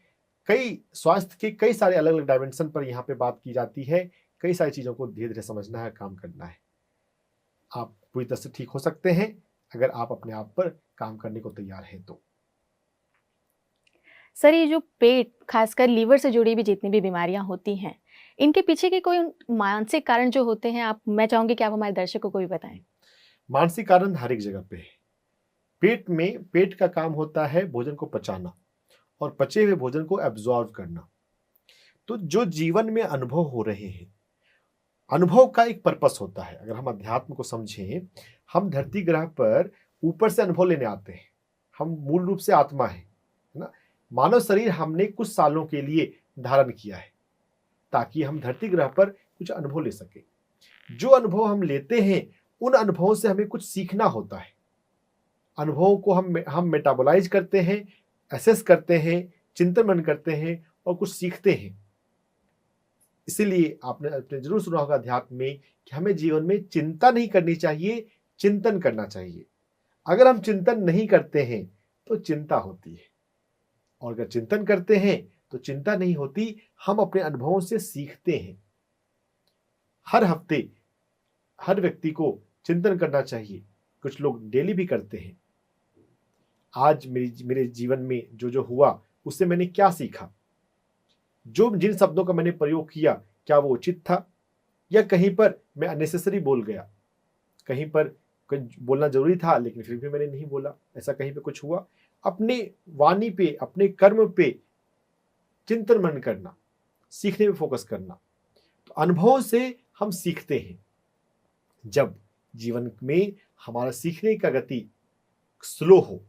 स्वास्थ्य के कई सारे अलग अलग डायमेंशन पर यहाँ पे बात की जाती है। कई सारी चीजों को धीरे धीरे समझना है, काम करना है। आप पूरी तरह से ठीक हो सकते हैं अगर आप अपने आप पर काम करने को तैयार हैं तो। सर, ये जो पेट, खासकर लीवर से जुड़ी भी जितनी भी बीमारियां होती हैं, इनके पीछे के कोई मानसिक कारण जो होते हैं, मैं चाहूंगी कि आप हमारे दर्शकों को भी बताएं। मानसिक कारण हर एक जगह पे है। पेट का काम होता है भोजन को पचाना और पचे हुए भोजन को एब्जॉर्ब करना। तो जो जीवन में अनुभव हो रहे हैं, अनुभव का एक पर्पस होता है। अगर हम अध्यात्म को समझें, हम धरती ग्रह पर ऊपर से अनुभव लेने आते हैं। हम मूल रूप से आत्मा है ना। मानव शरीर हमने कुछ सालों के लिए धारण किया है ताकि हम धरती ग्रह पर कुछ अनुभव ले सके। जो अनुभव हम लेते हैं, उन अनुभवों से हमें कुछ सीखना होता है। अनुभवों को हम मेटाबोलाइज करते हैं, एसेस करते हैं, चिंतन मनन करते हैं और कुछ सीखते हैं। इसीलिए आपने जरूर सुना होगा अध्यात्म में कि हमें जीवन में चिंता नहीं करनी चाहिए, चिंतन करना चाहिए। अगर हम चिंतन नहीं करते हैं तो चिंता होती है, और अगर चिंतन करते हैं तो चिंता नहीं होती। हम अपने अनुभवों से सीखते हैं। हर हफ्ते हर व्यक्ति को चिंतन करना चाहिए। कुछ लोग डेली भी करते हैं। आज मेरे जीवन में जो हुआ उससे मैंने क्या सीखा, जिन शब्दों का मैंने प्रयोग किया क्या वो उचित था, या कहीं पर मैं अननेसेसरी बोल गया, कहीं पर बोलना जरूरी था लेकिन फिर भी मैंने नहीं बोला, ऐसा कहीं पे कुछ हुआ। अपने वाणी पे, अपने कर्म पे चिंतन मनन करना, सीखने पे फोकस करना। तो अनुभवों से हम सीखते हैं। जब जीवन में हमारा सीखने का गति स्लो हो,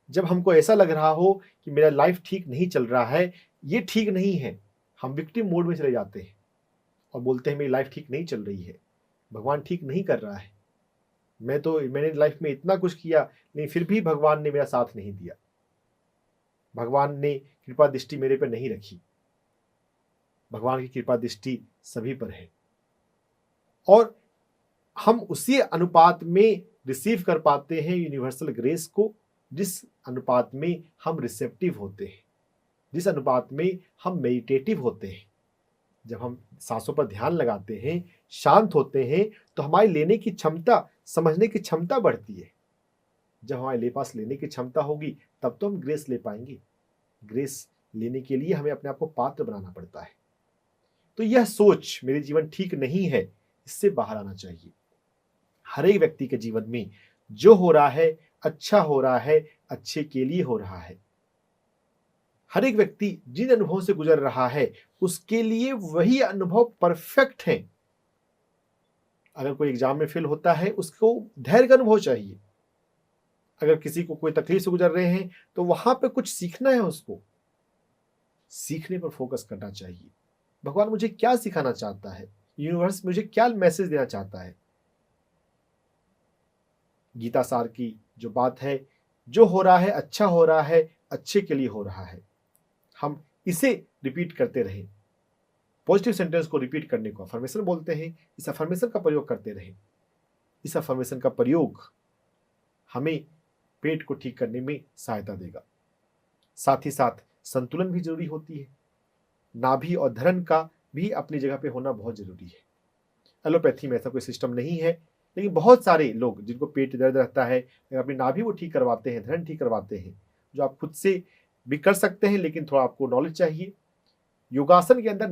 जब हमको ऐसा लग रहा हो कि मेरा लाइफ ठीक नहीं चल रहा है, ये ठीक नहीं है, हम विक्टिम मोड में चले जाते हैं और बोलते हैं मेरी लाइफ ठीक नहीं चल रही है, भगवान ठीक नहीं कर रहा है, मैंने लाइफ में इतना कुछ किया लेकिन फिर भी भगवान ने मेरा साथ नहीं दिया, भगवान ने कृपा दृष्टि मेरे पर नहीं रखी। भगवान की कृपा दृष्टि सभी पर है, और हम उसी अनुपात में रिसीव कर पाते हैं यूनिवर्सल ग्रेस को जिस अनुपात में हम रिसेप्टिव होते हैं, जिस अनुपात में हम मेडिटेटिव होते हैं। जब हम सांसों पर ध्यान लगाते हैं, शांत होते हैं, तो हमारी लेने की क्षमता, समझने की क्षमता बढ़ती है। जब हमारे पास लेने की क्षमता होगी तब तो हम ग्रेस ले पाएंगे। ग्रेस लेने के लिए हमें अपने आप को पात्र बनाना पड़ता है। तो यह सोच मेरे जीवन ठीक नहीं है, इससे बाहर आना चाहिए। हर एक व्यक्ति के जीवन में जो हो रहा है अच्छा हो रहा है, अच्छे के लिए हो रहा है। हर एक व्यक्ति जिन अनुभवों से गुजर रहा है उसके लिए वही अनुभव परफेक्ट है। अगर कोई एग्जाम में फेल होता है उसको धैर्य का अनुभव चाहिए। अगर किसी को कोई तकलीफ से गुजर रहे हैं तो वहां पे कुछ सीखना है, उसको सीखने पर फोकस करना चाहिए। भगवान मुझे क्या सिखाना चाहता है, यूनिवर्स मुझे क्या मैसेज देना चाहता है। गीता सार की जो बात है, जो हो रहा है अच्छा हो रहा है, अच्छे के लिए हो रहा है, हम इसे रिपीट करते रहें। पॉजिटिव सेंटेंस को रिपीट करने को अफर्मेशन बोलते हैं। इस अफर्मेशन का प्रयोग करते रहें। इस अफर्मेशन का प्रयोग हमें पेट को ठीक करने में सहायता देगा। साथ ही साथ संतुलन भी जरूरी होती है। नाभि और धरण का भी अपनी जगह पे होना बहुत जरूरी है। एलोपैथी में ऐसा कोई सिस्टम नहीं है, लेकिन बहुत सारे लोग जिनको पेट दर्द रहता है अपनी नाभि वो ठीक करवाते हैं, धरण ठीक करवाते हैं, जो आप खुद से भी कर सकते हैं, लेकिन थोड़ा आपको नॉलेज चाहिए। योगासन के अंदर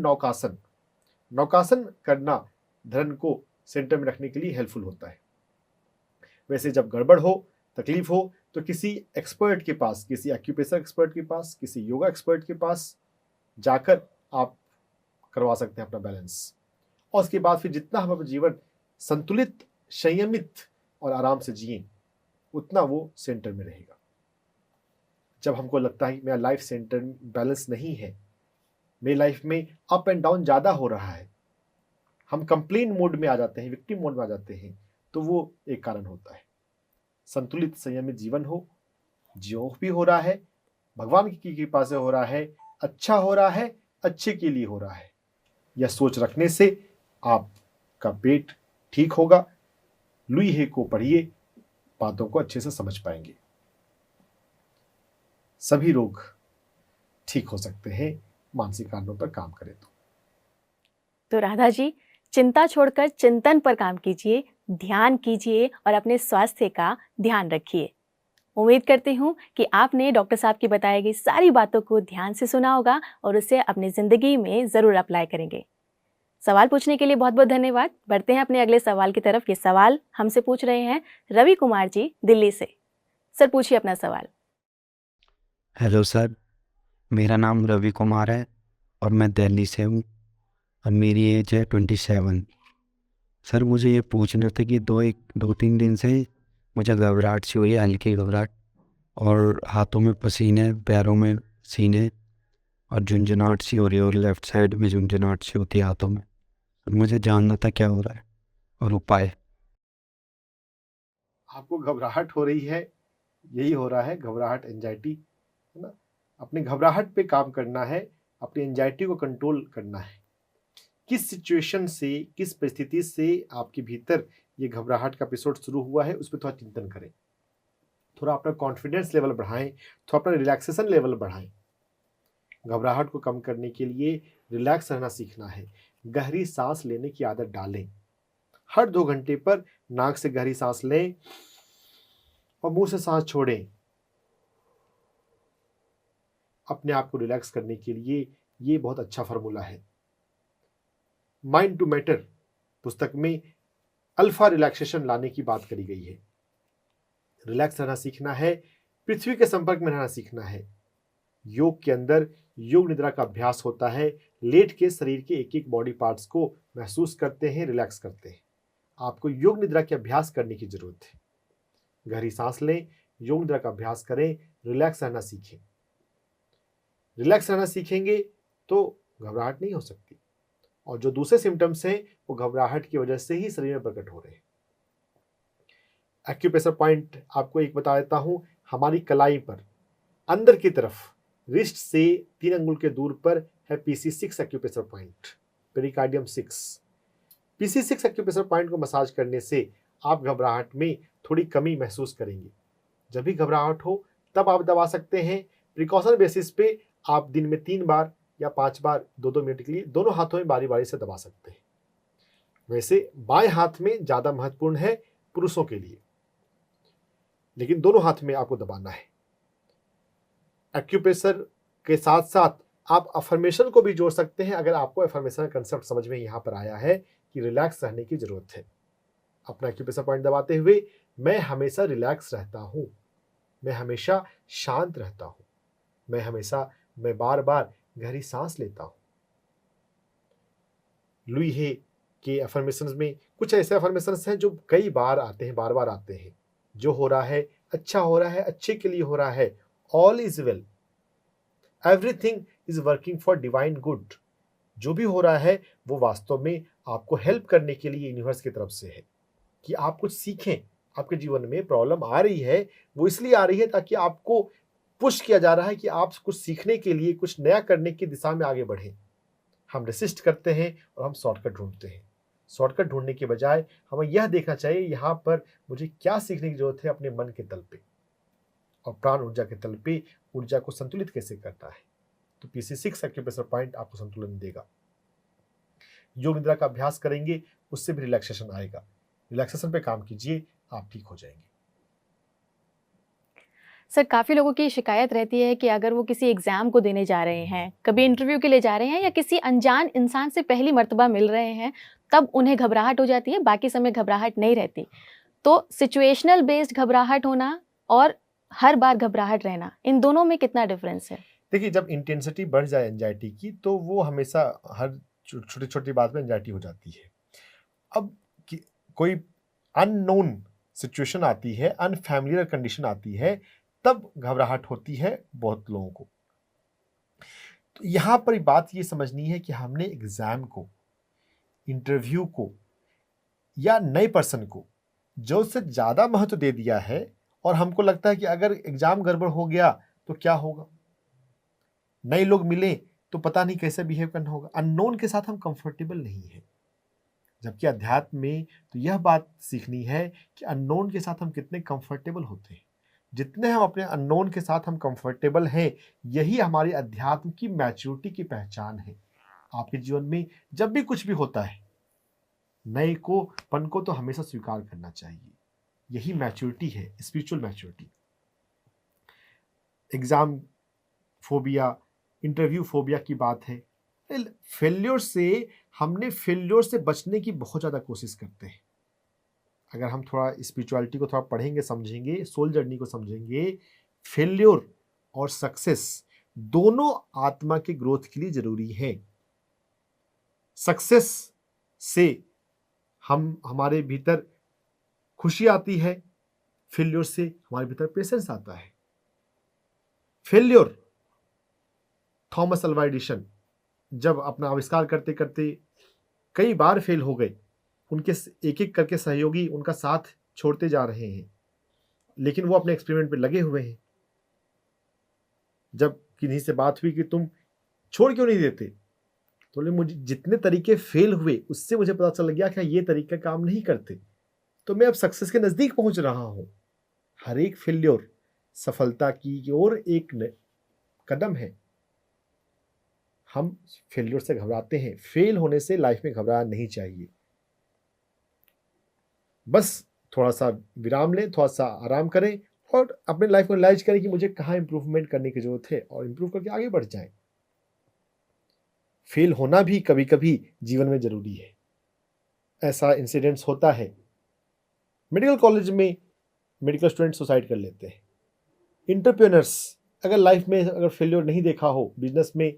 नौकासन करना धरण को सेंटर में रखने के लिए हेल्पफुल होता है। वैसे जब गड़बड़ हो, तकलीफ हो, तो किसी एक्सपर्ट के पास, किसी एक्यूप्रेशर एक्सपर्ट के पास, किसी योगा एक्सपर्ट के पास जाकर आप करवा सकते हैं अपना बैलेंस। और उसके बाद फिर जितना हम अपना जीवन संतुलित, संयमित और आराम से जिए, उतना वो सेंटर में रहेगा। जब हमको लगता है कि मेरा लाइफ सेंटर बैलेंस नहीं है, मेरी लाइफ में अप एंड डाउन ज़्यादा हो रहा है, हम कंप्लेन मोड में आ जाते हैं, विक्टिम मोड में आ जाते हैं, तो वो एक कारण होता है। संतुलित संयमित जीवन हो, जो भी हो रहा है भगवान की कृपा से हो रहा है, अच्छा हो रहा है, अच्छे के लिए हो रहा है, यह सोच रखने से आपका पेट ठीक होगा। लुई हे को पढ़िए, बातों को अच्छे से समझ पाएंगे। सभी रोग ठीक हो सकते हैं मानसिक कारणों पर काम करें तो राधा जी, चिंता छोड़कर चिंतन पर काम कीजिए, ध्यान कीजिए और अपने स्वास्थ्य का ध्यान रखिए। उम्मीद करती हूँ कि आपने डॉक्टर साहब की बताई गई सारी बातों को ध्यान से सुना होगा और उसे अपनी ज़िंदगी में ज़रूर अप्लाई करेंगे। सवाल पूछने के लिए बहुत बहुत धन्यवाद। बढ़ते हैं अपने अगले सवाल की तरफ। ये सवाल हमसे पूछ रहे हैं रवि कुमार जी, दिल्ली से। सर, पूछिए अपना सवाल। हेलो सर, मेरा नाम रवि कुमार है और मैं दिल्ली से हूँ और मेरी एज है 27। सर मुझे ये पूछना था कि 2-3 दिन से मुझे घबराहट सी हुई है, हल्की घबराहट, और हाथों में पसीने, पैरों में सीने और झुंझुनाहट सी हो रही है, और लेफ़्ट साइड में झुंझुनाहट सी होती है हाथों में। और मुझे जानना था क्या हो रहा है और उपाय। आपको घबराहट हो रही है, यही हो रहा है, घबराहट, एंजाइटी, है ना। अपनी घबराहट पे काम करना है, अपनी एंजाइटी को कंट्रोल करना है। किस सिचुएशन से, किस परिस्थिति से आपके भीतर ये घबराहट का एपिसोड शुरू हुआ है, उस पर थोड़ा चिंतन करें, थोड़ा अपना कॉन्फिडेंस लेवल बढ़ाएं, थोड़ा अपना रिलैक्सेशन लेवल बढ़ाएं। घबराहट को कम करने के लिए रिलैक्स रहना सीखना है। गहरी सांस लेने की आदत डालें। हर 2 घंटे पर नाक से गहरी सांस लें और मुंह से सांस छोड़ें। अपने आप को रिलैक्स करने के लिए ये बहुत अच्छा फार्मूला है। माइंड टू मैटर पुस्तक में अल्फा रिलैक्सेशन लाने की बात करी गई है। रिलैक्स रहना सीखना है, पृथ्वी के संपर्क में रहना सीखना है। योग के अंदर योग निद्रा का अभ्यास होता है। लेट के शरीर के एक एक बॉडी पार्ट्स को महसूस करते हैं, रिलैक्स करते हैं। आपको योग निद्रा के अभ्यास करने की जरूरत है। गहरी सांस लें, योग निद्रा का अभ्यास करें, रिलैक्स रहना सीखें। रिलैक्स रहना सीखेंगे तो घबराहट नहीं हो सकती, और जो दूसरे सिम्टम्स हैं वो घबराहट की वजह से ही शरीर में प्रकट हो रहे हैं। एक्यूप्रेशर पॉइंट आपको एक बता देता हूं, हमारी कलाई पर अंदर की तरफ रिस्ट से 3 अंगुल के दूर पर है PC6 acupressure point, pericardium 6। PC6 acupressure point को मसाज करने से आप घबराहट में थोड़ी कमी महसूस करेंगे। जब भी घबराहट हो तब आप दबा सकते हैं। प्रिकॉशन बेसिस पे आप दिन में 3 बार या 5 बार 2-2 मिनट के लिए दोनों हाथों में बारी बारी से दबा सकते हैं। वैसे बाएं हाथ में ज़्यादा महत्वपूर्ण है पुरुषों के लिए, लेकिन दोनों हाथ में आपको दबाना है। एक्यूप्रेशर के साथ साथ आप अफर्मेशन को भी जोड़ सकते हैं, अगर आपको अफर्मेशन का कंसेप्ट समझ में यहाँ पर आया है कि रिलैक्स रहने की जरूरत है। अपना एक्यूप्रेशर पॉइंट दबाते हुए मैं हमेशा रिलैक्स रहता हूँ, मैं हमेशा शांत रहता हूँ, मैं बार बार गहरी सांस लेता हूँ। लुई हे के अफर्मेशंस में कुछ ऐसे अफर्मेशंस हैं जो कई बार आते हैं, बार बार आते हैं। जो हो रहा है अच्छा हो रहा है, अच्छे के लिए हो रहा है। All is well, everything is working for divine good. जो भी हो रहा है वो वास्तव में आपको हेल्प करने के लिए यूनिवर्स की तरफ से है, कि आप कुछ सीखें। आपके जीवन में प्रॉब्लम आ रही है, वो इसलिए आ रही है ताकि आपको पुश किया जा रहा है कि आप कुछ सीखने के लिए, कुछ नया करने की दिशा में आगे बढ़ें। हम रेसिस्ट करते हैं और हम शॉर्टकट ढूंढते हैं। शॉर्टकट ढूंढने के बजाय हमें यह देखना चाहिए यहाँ पर मुझे क्या सीखने की जरूरत है अपने मन के तल पे, और प्राण ऊर्जा के तल पे ऊर्जा को संतुलित कैसे करता है। तो PC6 एक्यूप्रेशर पॉइंट आपको संतुलन देगा। योग निद्रा का अभ्यास करेंगे, उससे भी रिलैक्सेशन आएगा। रिलैक्सेशन पे काम कीजिए, आप ठीक हो जाएंगे। सर, काफ़ी लोगों की शिकायत रहती है कि अगर वो किसी एग्ज़ाम को देने जा रहे हैं, कभी इंटरव्यू के लिए जा रहे हैं, या किसी अनजान इंसान से पहली मर्तबा मिल रहे हैं, तब उन्हें घबराहट हो जाती है, बाकी समय घबराहट नहीं रहती। तो सिचुएशनल बेस्ड घबराहट होना और हर बार घबराहट रहना, इन दोनों में कितना डिफरेंस है? देखिए, जब इंटेंसिटी बढ़ जाए एंजाइटी की तो वो हमेशा हर छोटी छोटी बात में एंजाइटी हो जाती है। अब कोई अननोन सिचुएशन आती है, अनफैमिलियर कंडीशन आती है, तब घबराहट होती है बहुत लोगों को। तो यहाँ पर बात ये समझनी है कि हमने एग्जाम को, इंटरव्यू को या नए पर्सन को जो उससे ज़्यादा महत्व दे दिया है, और हमको लगता है कि अगर एग्जाम गड़बड़ हो गया तो क्या होगा, नए लोग मिले तो पता नहीं कैसे बिहेव करना होगा। अननोन के साथ हम कंफर्टेबल नहीं है, जबकि अध्यात्म में तो यह बात सीखनी है कि अननोन के साथ हम कितने कंफर्टेबल होते हैं। जितने हम अपने अननोन के साथ हम कंफर्टेबल हैं, यही हमारी अध्यात्म की मैच्योरिटी की पहचान है। आपके जीवन में जब भी कुछ भी होता है, नए पन को तो हमेशा स्वीकार करना चाहिए। यही मैच्योरिटी है, spiritual maturity. Exam phobia, interview phobia की बात है। फेल्योर से बचने की बहुत ज़्यादा कोशिश करते हैं। अगर हम थोड़ा स्पिरिचुअलिटी को थोड़ा पढ़ेंगे, समझेंगे, सोल जर्नी को समझेंगे, फेल्योर और सक्सेस दोनों आत्मा के ग्रोथ के लिए जरूरी है। सक्सेस से हमारे भीतर खुशी आती है, फेल्योर से हमारे भीतर पेशेंस आता है। फेल्योर, थॉमस अल्वा एडिशन जब अपना आविष्कार करते करते कई बार फेल हो गए, उनके एक एक करके सहयोगी उनका साथ छोड़ते जा रहे हैं, लेकिन वो अपने एक्सपेरिमेंट पे लगे हुए हैं। जब किन्हीं से बात हुई कि तुम छोड़ क्यों नहीं देते, तो बोले मुझे जितने तरीके फेल हुए उससे मुझे पता चल गया कि ये तरीका काम नहीं करते, तो मैं अब सक्सेस के नजदीक पहुंच रहा हूं। हर एक फेल्योर सफलता की ओर एक कदम है। हम फेल्योर से घबराते हैं, फेल होने से लाइफ में घबराना नहीं चाहिए। बस थोड़ा सा विराम लें, थोड़ा सा आराम करें और अपने लाइफ को एनालाइज करें कि मुझे कहाँ इंप्रूवमेंट करने की जरूरत है और इंप्रूव करके आगे बढ़ जाएं। फेल होना भी कभी कभी जीवन में जरूरी है। ऐसा इंसिडेंट्स होता है। मेडिकल कॉलेज में मेडिकल स्टूडेंट सुसाइड कर लेते हैं। एंटरप्रेन्योर्स, अगर लाइफ में अगर फेल्योर नहीं देखा हो, बिजनेस में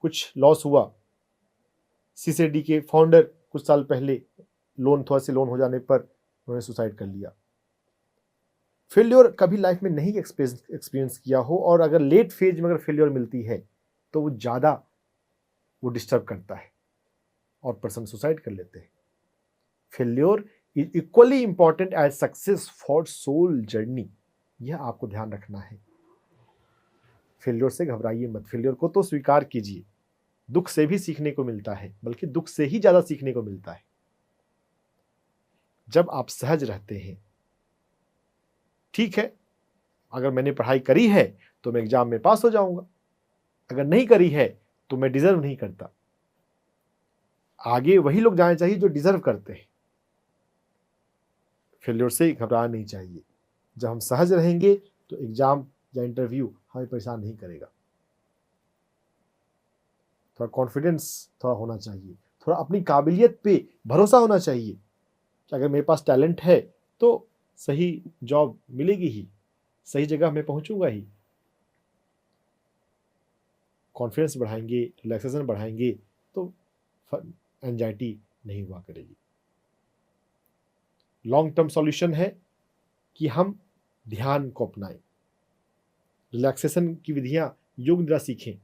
कुछ लॉस हुआ, सीसीडी के फाउंडर कुछ साल पहले थोड़ा सा लोन हो जाने पर उन्होंने सुसाइड कर लिया। फेल्योर कभी लाइफ में नहीं एक्सपीरियंस किया हो और अगर लेट फेज में अगर फेल्योर मिलती है तो वो ज़्यादा डिस्टर्ब करता है और पर्सन सुसाइड कर लेते हैं। Failure is equally important as success for soul journey, यह आपको ध्यान रखना है। फेल्योर से घबराइए मत, फेल्योर को तो स्वीकार कीजिए। दुख से भी सीखने को मिलता है, बल्कि दुख से ही ज़्यादा सीखने को मिलता है। जब आप सहज रहते हैं, ठीक है, अगर मैंने पढ़ाई करी है तो मैं एग्जाम में पास हो जाऊंगा, अगर नहीं करी है तो मैं डिजर्व नहीं करता। आगे वही लोग जाने चाहिए जो डिजर्व करते हैं। फेल्योर से घबराना नहीं चाहिए। जब हम सहज रहेंगे तो एग्जाम या इंटरव्यू हमें परेशान नहीं करेगा। थोड़ा कॉन्फिडेंस थोड़ा होना चाहिए, थोड़ा अपनी काबिलियत पे भरोसा होना चाहिए कि अगर मेरे पास टैलेंट है तो सही जॉब मिलेगी ही, सही जगह मैं पहुंचूंगा ही। कॉन्फिडेंस बढ़ाएंगे, रिलैक्सेशन बढ़ाएंगे तो एंजाइटी नहीं हुआ करेगी। लॉन्ग टर्म सॉल्यूशन है कि हम ध्यान को अपनाएं, रिलैक्सेशन की विधियां, योग निद्रा सीखें।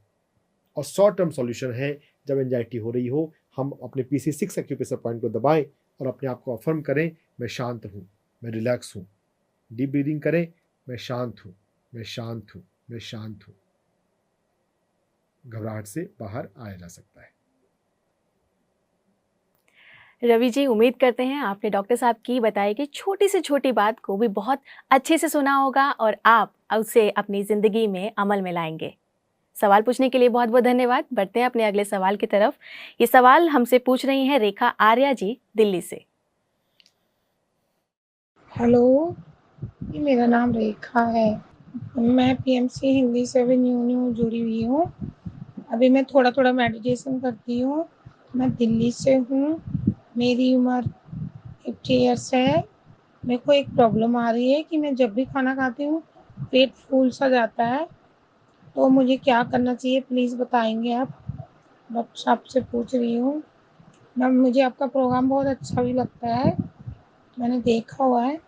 और शॉर्ट टर्म सॉल्यूशन है, जब एंजाइटी हो रही हो हम अपने PC6 एक्यूप्रेशर पॉइंट को दबाएं और अपने आप को अफर्म करें, मैं शांत हूँ, मैं रिलैक्स हूँ। डीप ब्रीदिंग करें, मैं शांत हूँ, मैं शांत हूँ, मैं शांत हूँ। घबराहट से बाहर आया जा सकता है। रवि जी, उम्मीद करते हैं आपने डॉक्टर साहब की बताई कि छोटी से छोटी बात को भी बहुत अच्छे से सुना होगा और आप उसे अपनी ज़िंदगी में अमल में लाएंगे। सवाल पूछने के लिए बहुत बहुत धन्यवाद। बढ़ते हैं अपने अगले सवाल की तरफ। ये सवाल हमसे पूछ रही हैं रेखा आर्या जी, दिल्ली से। हेलो जी, मेरा नाम रेखा है। मैं PMC हिंदी से भी न्यू जुड़ी हुई हूँ। अभी मैं थोड़ा थोड़ा मेडिटेशन करती हूँ। मैं दिल्ली से हूँ, मेरी उम्र 50 ईयर्स है। मेरे को एक प्रॉब्लम आ रही है कि मैं जब भी खाना खाती हूँ पेट फूल सा जाता है, तो मुझे क्या करना चाहिए प्लीज़ बताएंगे आप? डॉक्टर साहब से पूछ रही हूँ। मैम, मुझे आपका प्रोग्राम बहुत अच्छा भी लगता है, मैंने देखा हुआ है,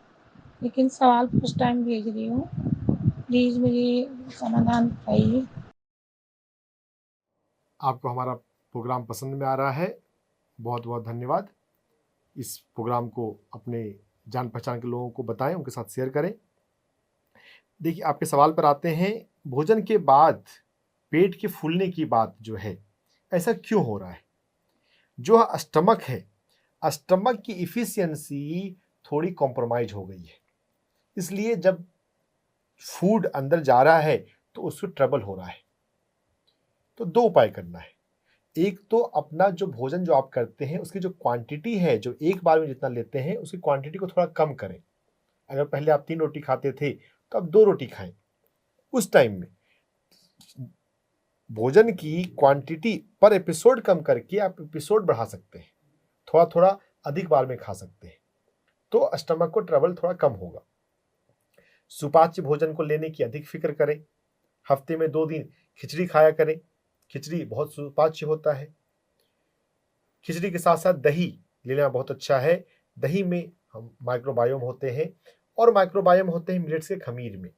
लेकिन सवाल फर्स्ट टाइम भेज रही हूँ। प्लीज़ मुझे समाधान बताइए। आपको हमारा प्रोग्राम पसंद में आ रहा है, बहुत बहुत धन्यवाद। इस प्रोग्राम को अपने जान पहचान के लोगों को बताएं, उनके साथ शेयर करें। देखिए, आपके सवाल पर आते हैं। भोजन के बाद पेट के फूलने की बात जो है, ऐसा क्यों हो रहा है? जो स्टमक है, स्टमक की इफिशियंसी थोड़ी कॉम्प्रोमाइज हो गई है, इसलिए जब फूड अंदर जा रहा है तो उसको ट्रबल हो रहा है। तो दो उपाय करना है। एक तो अपना जो भोजन जो आप करते हैं उसकी जो क्वांटिटी है, जो एक बार में जितना लेते हैं उसकी क्वांटिटी को थोड़ा कम करें। अगर पहले आप 3 रोटी खाते थे तो अब 2 रोटी खाएं। उस टाइम में भोजन की क्वांटिटी पर एपिसोड कम करके आप एपिसोड बढ़ा सकते हैं, थोड़ा थोड़ा अधिक बार में खा सकते हैं, तो स्टमक को ट्रबल थोड़ा कम होगा। सुपाच्य भोजन को लेने की अधिक फिक्र करें। हफ्ते में 2 दिन खिचड़ी खाया करें। खिचड़ी बहुत सुपाच्य होता है। खिचड़ी के साथ साथ दही लेना बहुत अच्छा है। दही में हम माइक्रोबायोम होते हैं और माइक्रोबायोम होते हैं मिलेट्स के खमीर में।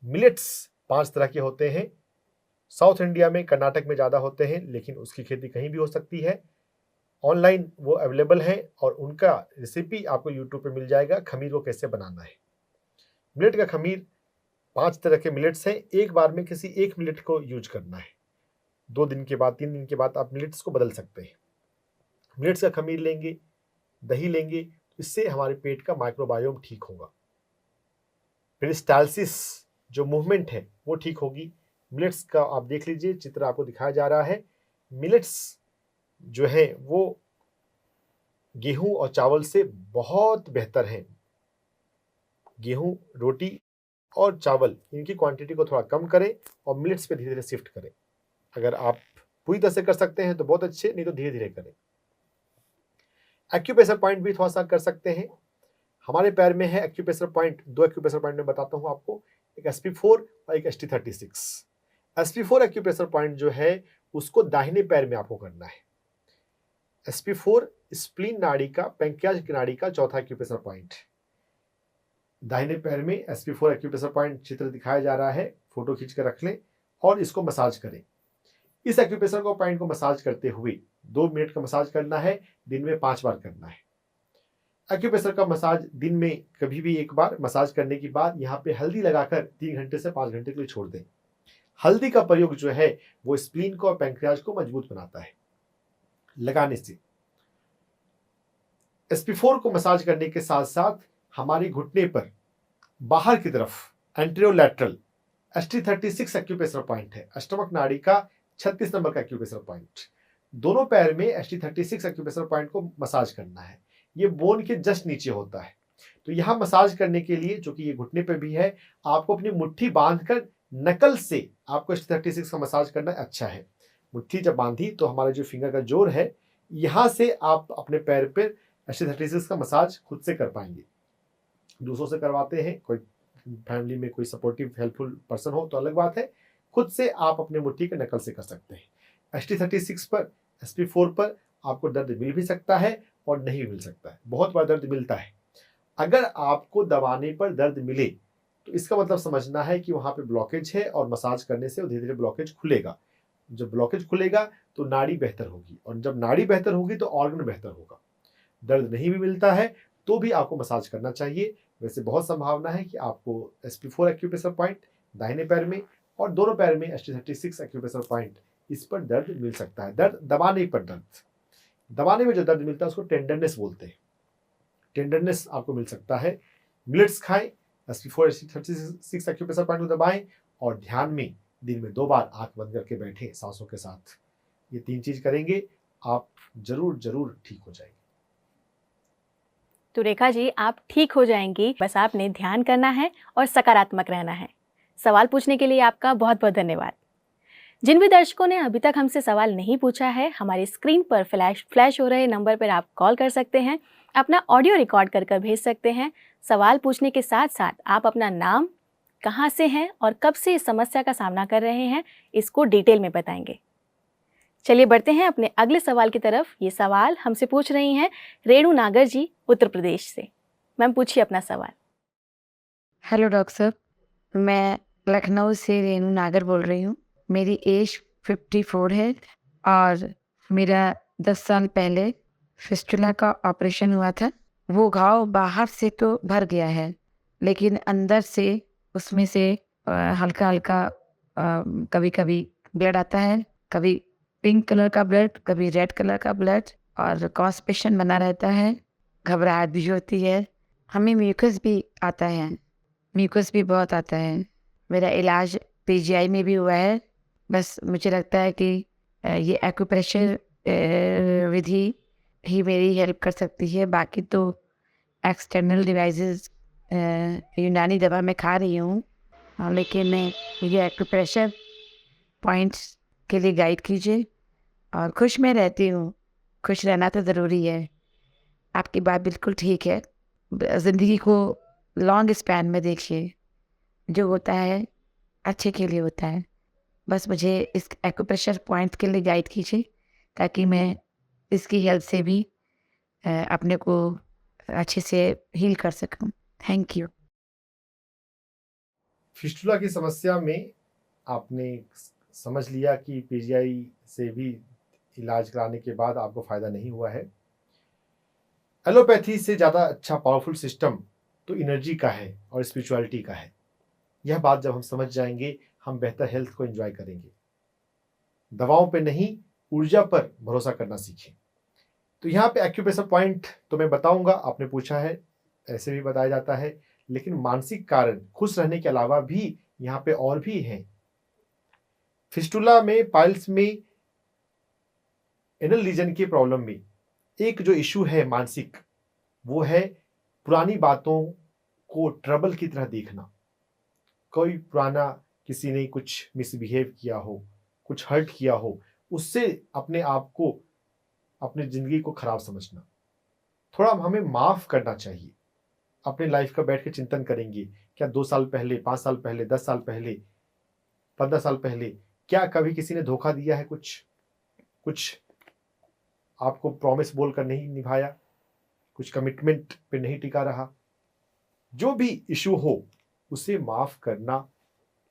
मिलेट्स 5 तरह के होते हैं। साउथ इंडिया में कर्नाटक में ज़्यादा होते हैं, लेकिन उसकी खेती कहीं भी हो सकती है। ऑनलाइन वो अवेलेबल है और उनका रेसिपी आपको यूट्यूब पे मिल जाएगा, खमीर को कैसे बनाना है। मिलेट का खमीर 5 तरह के मिलेट्स हैं। एक बार में किसी एक मिलेट को यूज करना है। 2 दिन के बाद 3 दिन के बाद आप मिलेट्स को बदल सकते हैं। मिलेट्स का खमीर लेंगे, दही लेंगे, इससे हमारे पेट का माइक्रोबायोम ठीक होगा। पेरिस्टालसिस जो मूवमेंट है वो ठीक होगी। मिलेट्स का आप देख लीजिए, चित्र आपको दिखाया जा रहा है। मिलेट्स जो है वो गेहूं और चावल से बहुत बेहतर है। गेहूं, रोटी और चावल इनकी क्वांटिटी को थोड़ा कम करें और मिलेट्स पे धीरे धीरे शिफ्ट करें। अगर आप पूरी तरह से कर सकते हैं तो बहुत अच्छे, नहीं तो धीरे धीरे करें। एक्यूप्रेशर पॉइंट भी थोड़ा सा कर सकते हैं। हमारे पैर में है एक्यूप्रेशर पॉइंट, 2 एक्यूप्रेशर पॉइंट मैं बताता हूं आपको, एक SP4 और एक ST36। SP4 एक्यूप्रेशर पॉइंट जो है उसको दाहिने पैर में आपको करना है। SP4 स्प्लीन नाड़ी का, पैंक्रियाज की नाड़ी का चौथा एक्यूप्रेशर पॉइंट। दाहिने पैर में SP4 एक्यूप्रेशर पॉइंट चित्र दिखाया जा रहा है, फोटो खींच कर रख लें और इसको मसाज करें। इस एक्यूप्रेशर को पॉइंट को मसाज करते हुए 2 मिनट का मसाज करना है, दिन में 5 बार करना है। एक्यूप्रेशर का मसाज दिन में कभी भी एक बार मसाज करने के बाद यहाँ पे हल्दी लगाकर 3 घंटे से 5 घंटे के लिए छोड़ दें। हल्दी का प्रयोग जो है वो स्प्लीन को और पैंक्रियाज को मजबूत बनाता है लगाने से। SP4 को मसाज करने के साथ साथ हमारे घुटने पर बाहर की तरफ एंटेरियोलैटरल ST36 एक्यूप्रेशर पॉइंट है, अष्टमक नाड़ी का 36 नंबर का एक्यूप्रेशर पॉइंट। दोनों पैर में ST36 एक्यूप्रेशर पॉइंट को मसाज करना है। ये बोन के जस्ट नीचे होता है। तो यहाँ मसाज करने के लिए, जो कि ये घुटने पे भी है, आपको अपनी मुट्ठी बांधकर नकल से आपको ST36 का मसाज करना अच्छा है। मुट्ठी जब बांधी तो हमारा जो फिंगर का जोर है, यहाँ से आप अपने पैर पर ST36 का मसाज खुद से कर पाएंगे। दूसरों से करवाते हैं, कोई फैमिली में कोई सपोर्टिव हेल्पफुल पर्सन हो तो अलग बात है। खुद से आप अपने मुट्ठी के नकल से कर सकते हैं। ST36 पर, SP4 पर आपको दर्द मिल भी सकता है और नहीं मिल सकता है। बहुत बार दर्द मिलता है। अगर आपको दबाने पर दर्द मिले तो इसका मतलब समझना है कि वहाँ पे ब्लॉकेज है और मसाज करने से धीरे धीरे ब्लॉकेज खुलेगा। जब ब्लॉकेज खुलेगा तो नाड़ी बेहतर होगी और जब नाड़ी बेहतर होगी तो ऑर्गन बेहतर होगा। दर्द नहीं भी मिलता है तो भी आपको मसाज करना चाहिए। वैसे बहुत संभावना है कि आपको SP4 एक्यूप्रेशर पॉइंट दाहिने पैर में और दोनों पैर में ST36 एक्यूप्रेशर पॉइंट, इस पर दर्द मिल सकता है। दर्द दबाने पर दबाने में जो दर्द मिलता है उसको टेंडरनेस बोलते हैं। टेंडरनेस आपको मिल सकता है। मिलेट्स खाएं, SP4 ST36 एक्यूप्रेशर पॉइंट को दबाएं और ध्यान में दिन में 2 बार आंख बंद करके बैठें सांसों के साथ। ये 3 चीज करेंगे, आप जरूर ठीक हो जाएंगे। तो रेखा जी, आप ठीक हो जाएंगी, बस आपने ध्यान करना है और सकारात्मक रहना है। सवाल पूछने के लिए आपका बहुत बहुत धन्यवाद। जिन भी दर्शकों ने अभी तक हमसे सवाल नहीं पूछा है, हमारी स्क्रीन पर फ्लैश हो रहे नंबर पर आप कॉल कर सकते हैं, अपना ऑडियो रिकॉर्ड कर भेज सकते हैं। सवाल पूछने के साथ साथ आप अपना नाम, कहाँ से हैं और कब से इस समस्या का सामना कर रहे हैं, इसको डिटेल में बताएंगे। चलिए बढ़ते हैं अपने अगले सवाल की तरफ। ये सवाल हमसे पूछ रही हैं रेणु नागर जी, उत्तर प्रदेश से। मैम, पूछिए अपना सवाल। हेलो डॉक्टर साहब, मैं लखनऊ से रेणु नागर बोल रही हूँ। मेरी एज 54 है और मेरा 10 साल पहले फिस्टुला का ऑपरेशन हुआ था। वो घाव बाहर से तो भर गया है, लेकिन अंदर से उसमें से हल्का हल्का कभी कभी ब्लड आता है, कभी पिंक कलर का ब्लड, कभी रेड कलर का ब्लड, और कॉन्स्टिपेशन बना रहता है, घबराहट भी होती है, हमें म्यूकस भी आता है, म्यूकस भी बहुत आता है। मेरा इलाज PGI में भी हुआ है। बस मुझे लगता है कि ये एक्यूप्रेशर विधि ही मेरी हेल्प कर सकती है। बाकी तो एक्सटर्नल डिवाइसेस यूनानी दवा मैं खा रही हूँ, लेकिन ये एक्यूप्रेशर पॉइंट्स के लिए गाइड कीजिए। और खुश मैं रहती हूँ, खुश रहना तो ज़रूरी है। आपकी बात बिल्कुल ठीक है। ज़िंदगी को लॉन्ग स्पैन में देखिए, जो होता है अच्छे के लिए होता है। बस मुझे इस एक्यूप्रेशर पॉइंट के लिए गाइड कीजिए ताकि मैं इसकी हेल्प से भी अपने को अच्छे से हील कर सकूं। Thank you. फिस्टुला की समस्या में आपने समझ लिया कि पीजीआई से भी इलाज कराने के बाद आपको फ़ायदा नहीं हुआ है। एलोपैथी से ज़्यादा अच्छा पावरफुल सिस्टम तो एनर्जी का है और स्पिरिचुअलिटी का है। यह बात जब हम समझ जाएंगे, हम बेहतर हेल्थ को एंजॉय करेंगे। दवाओं पे नहीं, ऊर्जा पर भरोसा करना सीखें। तो यहाँ पे एक्यूप्रेशर पॉइंट तो मैं बताऊंगा, आपने पूछा है, ऐसे भी बताया जाता है, लेकिन मानसिक कारण खुश रहने के अलावा भी यहाँ पे और भी हैं। फिस्टुला में, पाइल्स में, एनल रीजन की प्रॉब्लम में एक जो इशू है मानसिक, वो है पुरानी बातों को ट्रबल की तरह देखना। कोई पुराना किसी ने कुछ मिसबिहेव किया हो, कुछ हर्ट किया हो, उससे अपने आप को, अपनी जिंदगी को खराब समझना। थोड़ा हमें माफ करना चाहिए। अपने लाइफ का बैठ के चिंतन करेंगे, क्या 2 साल पहले, 5 साल पहले, 10 साल पहले, 15 साल पहले क्या कभी किसी ने धोखा दिया है? कुछ आपको प्रॉमिस बोलकर नहीं निभाया, कुछ कमिटमेंट पे नहीं टिका रहा। जो भी इशू हो उसे माफ करना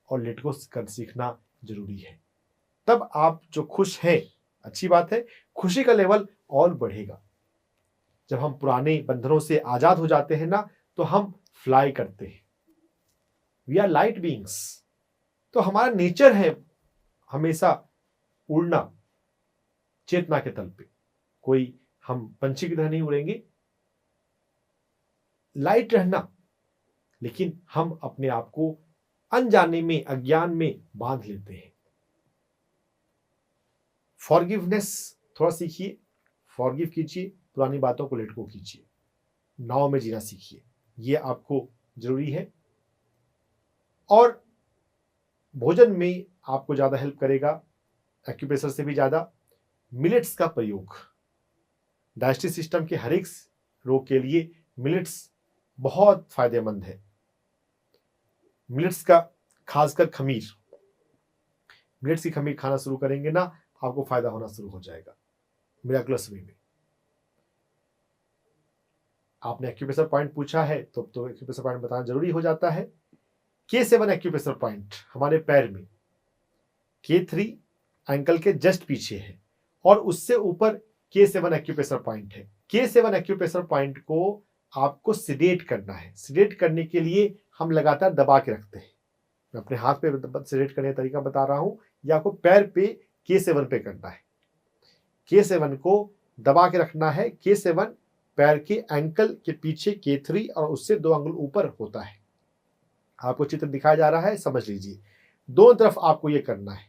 और लेट गो कर सीखना जरूरी है। तब आप जो खुश हैं, अच्छी बात है, खुशी का लेवल और बढ़ेगा। जब हम पुराने बंधनों से आजाद हो जाते हैं ना, तो हम फ्लाई करते हैं। वी आर लाइट बीइंग्स, तो हमारा नेचर है हमेशा उड़ना चेतना के तल पे। कोई हम पंछी की तरह नहीं उड़ेंगे, लाइट रहना, लेकिन हम अपने आप को अनजाने में, अज्ञान में बांध लेते हैं। फॉरगिवनेस थोड़ा सीखिए, फॉरगिव कीजिए, पुरानी बातों को लेट गो कीजिए, नाव में जीना सीखिए, ये आपको जरूरी है। और भोजन में आपको ज्यादा हेल्प करेगा, एक्यूप्रेशर से भी ज्यादा मिलेट्स का प्रयोग। डाइजेस्टिव सिस्टम के हर एक रोग के लिए मिलेट्स बहुत फायदेमंद है। मिलेट्स का खासकर खमीर, मिलेट्स की खमीर खाना शुरू करेंगे ना, आपको फायदा होना शुरू हो जाएगा मिराकुलस वे में। आपने एक्यूप्रेशर पॉइंट पूछा है तो एक्यूप्रेशर पॉइंट बताना जरूरी हो जाता है। K7 एक्यूप्रेशर पॉइंट हमारे पैर में, K3 एंकल के जस्ट पीछे है और उससे ऊपर K7 एक्यूप्रेशर पॉइंट है। K7 एक्यूप्रेशर पॉइंट को आपको सिडेट करना है। सिडेट करने के लिए हम लगातार दबा के रखते हैं। मैं अपने हाथ पे सिडेट करने का तरीका बता रहा हूं, या आपको पैर पे K7 पे करना है। K7 को दबा के रखना है। K7 पैर के एंकल के पीछे K3 और उससे 2 अंगुल ऊपर होता है। आपको चित्र दिखाया जा रहा है, समझ लीजिए। दोनों तरफ आपको ये करना है।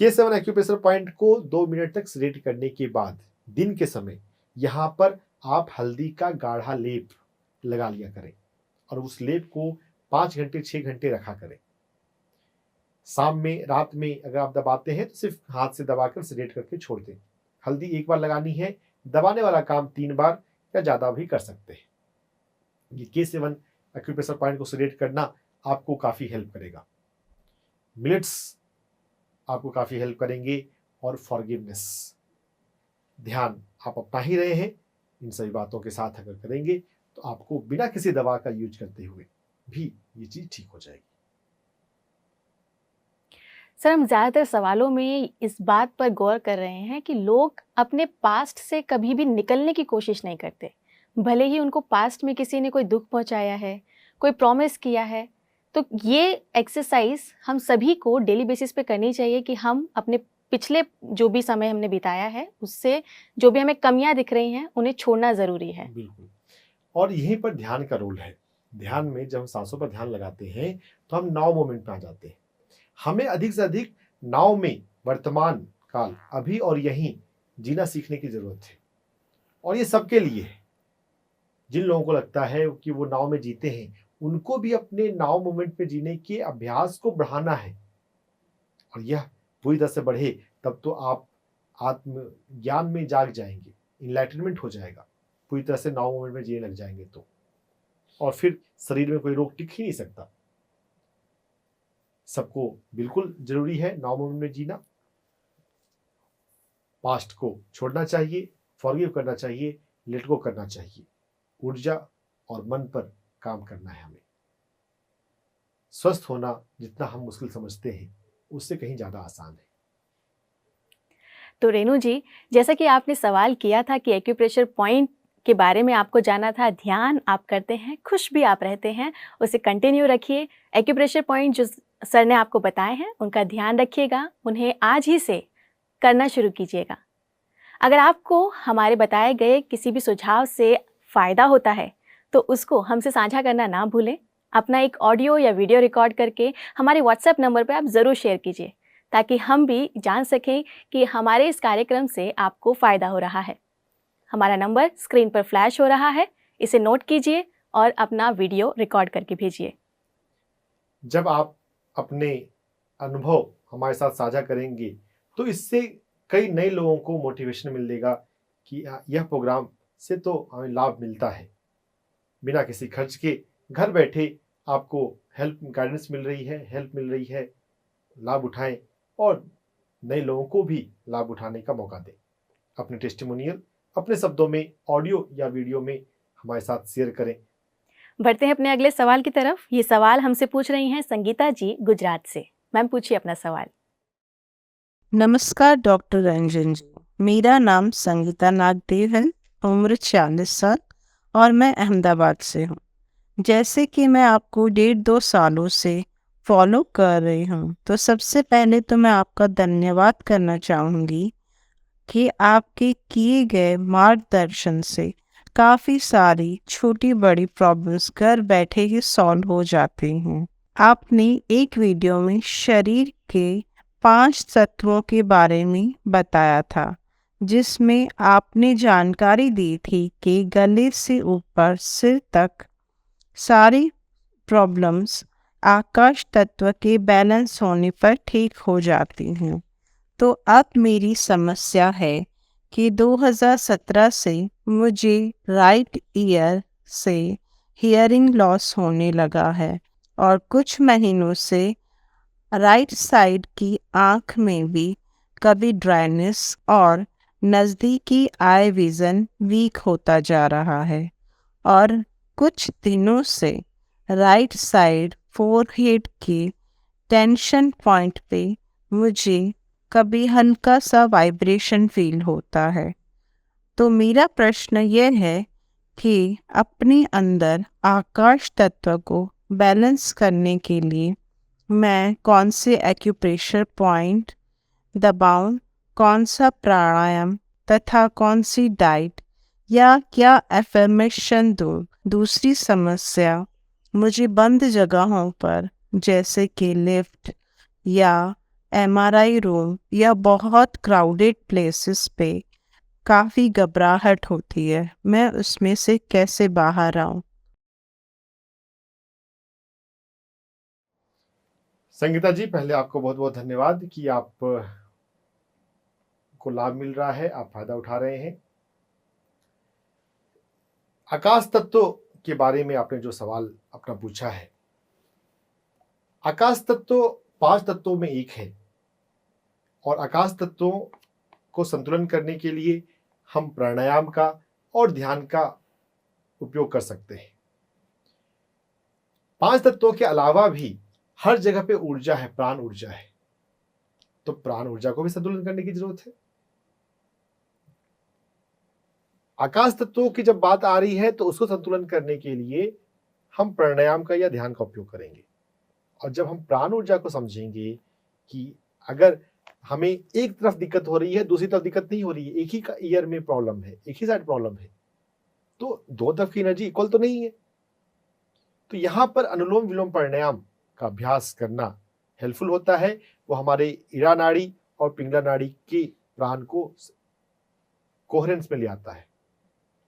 K7 एक्यूप्रेशर पॉइंट को 2 मिनट तक सिडेट करने के बाद दिन के समय यहाँ पर आप हल्दी का गाढ़ा लेप लगा लिया करें और उस लेप को 5 घंटे 6 घंटे रखा करें। शाम में, रात में अगर आप दबाते हैं तो सिर्फ हाथ से दबाकर सिडेट करके छोड़ दें। हल्दी एक बार लगानी है, दबाने वाला काम 3 बार या ज़्यादा भी कर सकते हैं। ये K7 एक्यूप्रेशर पॉइंट को सिलेक्ट करना आपको काफ़ी हेल्प करेगा। मिलेट्स आपको काफ़ी हेल्प करेंगे। और फॉरगिवनेस, ध्यान आप अपना ही रहे हैं, इन सभी बातों के साथ अगर करेंगे तो आपको बिना किसी दवा का यूज करते हुए भी ये चीज़ ठीक हो जाएगी। सर, हम ज़्यादातर सवालों में इस बात पर गौर कर रहे हैं कि लोग अपने पास्ट से कभी भी निकलने की कोशिश नहीं करते। भले ही उनको पास्ट में किसी ने कोई दुख पहुंचाया है, कोई प्रॉमिस किया है, तो ये एक्सरसाइज हम सभी को डेली बेसिस पे करनी चाहिए कि हम अपने पिछले जो भी समय हमने बिताया है उससे जो भी हमें कमियां दिख रही हैं उन्हें छोड़ना ज़रूरी है। बिल्कुल। और यहीं पर ध्यान का रोल है। ध्यान में जब हम सांसों पर ध्यान लगाते हैं तो हम नाउ मोमेंट में आ जाते हैं। हमें अधिक से अधिक नाव में वर्तमान काल, अभी और यहीं जीना सीखने की जरूरत है। और ये सबके लिए है। जिन लोगों को लगता है कि वो नाव में जीते हैं, उनको भी अपने नाव मोमेंट में जीने के अभ्यास को बढ़ाना है। और यह पूरी तरह से बढ़े तब तो आप आत्मज्ञान में जाग जाएंगे, इनलाइटनमेंट हो जाएगा, पूरी तरह से नाव मोमेंट में जीने लग जाएंगे तो। और फिर शरीर में कोई रोग टिक ही नहीं सकता। सबको बिल्कुल जरूरी है नाउ मोमेंट में जीना। पास्ट को छोड़ना चाहिए, फॉरगिव करना चाहिए, लेट गो करना चाहिए। ऊर्जा और मन पर काम करना है हमें। स्वस्थ होना जितना हम मुश्किल समझते हैं उससे कहीं ज़्यादा आसान है। तो रेनू जी, जैसा कि आपने सवाल किया था कि एक्यूप्रेशर पॉइंट के बारे में आपको जानना था, ध्यान आप करते हैं, खुश भी आप रहते हैं, उसे कंटिन्यू रखिए। एक्यूप्रेशर पॉइंट जो सर ने आपको बताए हैं उनका ध्यान रखिएगा, उन्हें आज ही से करना शुरू कीजिएगा। अगर आपको हमारे बताए गए किसी भी सुझाव से फ़ायदा होता है तो उसको हमसे साझा करना ना भूलें। अपना एक ऑडियो या वीडियो रिकॉर्ड करके हमारे व्हाट्सएप नंबर पर आप ज़रूर शेयर कीजिए, ताकि हम भी जान सकें कि हमारे इस कार्यक्रम से आपको फ़ायदा हो रहा है। हमारा नंबर स्क्रीन पर फ्लैश हो रहा है, इसे नोट कीजिए और अपना वीडियो रिकॉर्ड करके भेजिए। जब आप अपने अनुभव हमारे साथ साझा करेंगे तो इससे कई नए लोगों को मोटिवेशन मिलेगा कि यह प्रोग्राम से तो हमें लाभ मिलता है। बिना किसी खर्च के घर बैठे आपको हेल्प गाइडेंस मिल रही है, हेल्प मिल रही है। लाभ उठाएं और नए लोगों को भी लाभ उठाने का मौका दें। अपने टेस्टिमोनियल अपने शब्दों में, ऑडियो या वीडियो में हमारे साथ शेयर करें। बढ़ते हैं अपने अगले सवाल की तरफ। ये सवाल हमसे पूछ रही हैं संगीता जी गुजरात से। मैम पूछिए अपना सवाल। नमस्कार डॉक्टर रंजन जी, मेरा नाम संगीता नागदेव है, उम्र 40 साल और मैं अहमदाबाद से हूँ। जैसे कि मैं आपको 1.5-2 सालों से फॉलो कर रही हूँ, तो सबसे पहले तो मैं आपका धन्यवाद करना चाहूँगी कि आपके किए गए मार्गदर्शन से काफ़ी सारी छोटी बड़ी प्रॉब्लम्स घर बैठे ही सॉल्व हो जाती हैं। आपने एक वीडियो में शरीर के 5 तत्वों के बारे में बताया था, जिसमें आपने जानकारी दी थी कि गले से ऊपर सिर तक सारी प्रॉब्लम्स आकाश तत्व के बैलेंस होने पर ठीक हो जाती हैं। तो अब मेरी समस्या है कि 2017 से मुझे राइट ईयर से हियरिंग लॉस होने लगा है और कुछ महीनों से राइट साइड की आँख में भी कभी ड्राइनेस और नज़दीकी आई विज़न वीक होता जा रहा है और कुछ दिनों से राइट साइड फोरहेड के टेंशन पॉइंट पे मुझे कभी हल्का सा वाइब्रेशन फील होता है। तो मेरा प्रश्न यह है कि अपने अंदर आकाश तत्व को बैलेंस करने के लिए मैं कौन से एक्यूप्रेशर पॉइंट दबाऊं, कौन सा प्राणायाम तथा कौन सी डाइट या क्या एफर्मेशन दूं। दूसरी समस्या, मुझे बंद जगहों पर जैसे कि लिफ्ट या एमआरआई रूम या बहुत क्राउडेड प्लेसेस पे काफ़ी घबराहट होती है। मैं उसमें से कैसे बाहर आऊं? संगीता जी, पहले आपको बहुत बहुत धन्यवाद कि आप को लाभ मिल रहा है, आप फायदा उठा रहे हैं। आकाश तत्व के बारे में आपने जो सवाल अपना पूछा है, आकाश तत्व 5 तत्वों में एक है और आकाश तत्वों को संतुलन करने के लिए हम प्राणायाम का और ध्यान का उपयोग कर सकते हैं। 5 तत्वों के अलावा भी हर जगह पे ऊर्जा है, प्राण ऊर्जा है, तो प्राण ऊर्जा को भी संतुलन करने की जरूरत है। आकाश तत्वों की जब बात आ रही है तो उसको संतुलन करने के लिए हम प्राणायाम का या ध्यान का उपयोग करेंगे। और जब हम प्राण ऊर्जा को समझेंगे कि अगर हमें एक तरफ दिक्कत हो रही है, दूसरी तरफ दिक्कत नहीं हो रही है, एक ही का ईयर में प्रॉब्लम है, एक ही साइड प्रॉब्लम है, तो दो तरफ की एनर्जी इक्वल तो नहीं है। तो यहां पर अनुलोम विलोम प्राणायाम का अभ्यास करना हेल्पफुल होता है। वो हमारे ईड़ा नाड़ी और पिंगला नाड़ी के प्राण को कोहेरेंस में ले आता है।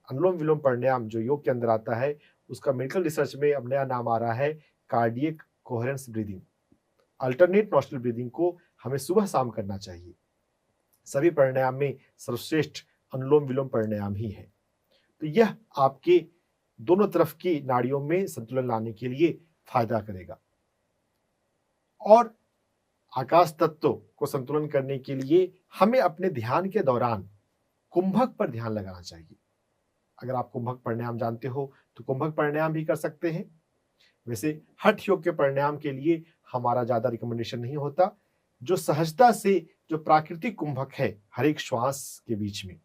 अनुलोम विलोम प्राणायाम जो योग के अंदर आता है, उसका मेडिकल रिसर्च में अब नया नाम आ रहा है cardiac coherence breathing. Alternate nostril breathing को हमें सुबह शाम करना चाहिए। सभी प्राणायाम में सर्वश्रेष्ठ अनुलोम विलोम प्राणायाम ही है। तो यह आपके दोनों तरफ की नाड़ियों में संतुलन लाने के लिए फायदा करेगा। और आकाश तत्व को संतुलन करने के लिए हमें अपने ध्यान के दौरान कुंभक पर ध्यान लगाना चाहिए। अगर आप कुंभक प्राणायाम जानते हो तो कुंभक प्राणायाम भी कर सकते हैं। वैसे हठ योग के प्राणायाम के लिए हमारा ज्यादा रिकमेंडेशन नहीं होता। जो सहजता से जो प्राकृतिक कुंभक है, हर एक श्वास के बीच में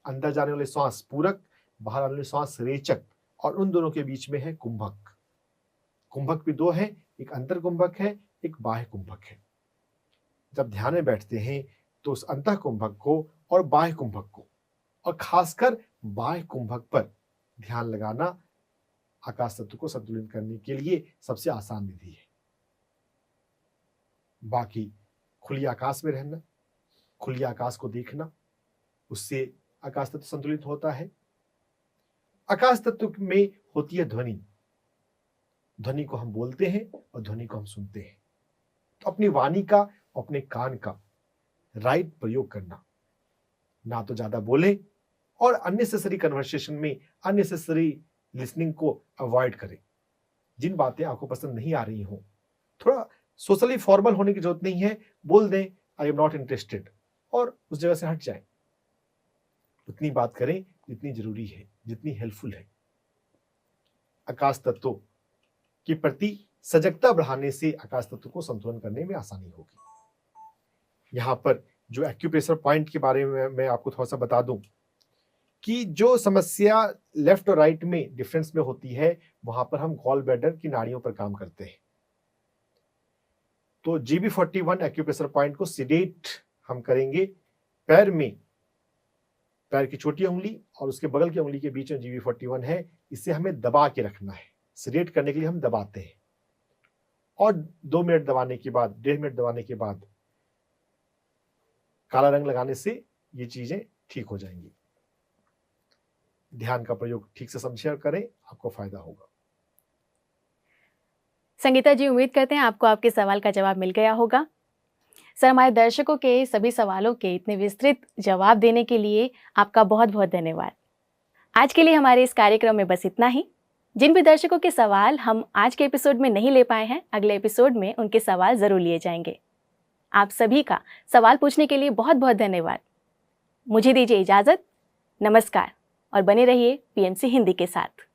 अंदर जाने वाले श्वास पूरक, बाहर आने वाले श्वास रेचक, और उन दोनों के बीच में है कुंभक। कुंभक भी दो है, एक अंतर कुंभक है, एक बाह्य कुंभक है। जब ध्यान में बैठते हैं तो उस अंतः कुंभक को और बाह्य कुंभक को, और खासकर बाह्य कुंभक पर ध्यान लगाना आकाश तत्व को संतुलित करने के लिए सबसे आसान विधि है। बाकी खुली आकाश में रहना, खुली आकाश को देखना, उससे आकाश तत्व संतुलित होता है। आकाश तत्व में होती है ध्वनि। ध्वनि को हम बोलते हैं और ध्वनि को हम सुनते हैं। तो अपनी वाणी का, अपने कान का राइट प्रयोग करना, ना तो ज्यादा बोले और अननेसेसरी कन्वर्सेशन में अननेसेसरी लिसनिंग को अवॉइड करें। जिन बातें आपको पसंद नहीं आ रही हो, थोड़ा सोशली फॉर्मल होने की जरूरत नहीं है, बोल दें आई एम नॉट इंटरेस्टेड और उस जगह से हट जाए। उतनी बात करें जितनी जरूरी है, जितनी हेल्पफुल है। आकाश तत्व के प्रति सजगता बढ़ाने से आकाश तत्व को संतुलन करने में आसानी होगी। यहाँ पर जो एक्यूप्रेशर पॉइंट के बारे में मैं आपको थोड़ा सा बता दूं कि जो समस्या लेफ्ट और राइट में डिफरेंस में होती है, वहां पर हम गॉल ब्लैडर की नाड़ियों पर काम करते हैं। तो GB41 एक्यूप्रेशर पॉइंट को सिडेट हम करेंगे पैर में, पैर की छोटी उंगली और उसके बगल की उंगली के बीच में GB41 है। इसे हमें दबा के रखना है। सिडेट करने के लिए हम दबाते हैं और 2 मिनट दबाने के बाद, 1.5 मिनट दबाने के बाद काला रंग लगाने से ये चीजें ठीक हो जाएंगी। ध्यान का प्रयोग ठीक से समझे और करें, आपको फायदा होगा। संगीता जी, उम्मीद करते हैं आपको आपके सवाल का जवाब मिल गया होगा। सर, हमारे दर्शकों के सभी सवालों के इतने विस्तृत जवाब देने के लिए आपका बहुत बहुत धन्यवाद। आज के लिए हमारे इस कार्यक्रम में बस इतना ही। जिन भी दर्शकों के सवाल हम आज के एपिसोड में नहीं ले पाए हैं, अगले एपिसोड में उनके सवाल जरूर लिए जाएंगे। आप सभी का सवाल पूछने के लिए बहुत बहुत धन्यवाद। मुझे दीजिए इजाजत, नमस्कार और बने रहिए PMC हिंदी के साथ।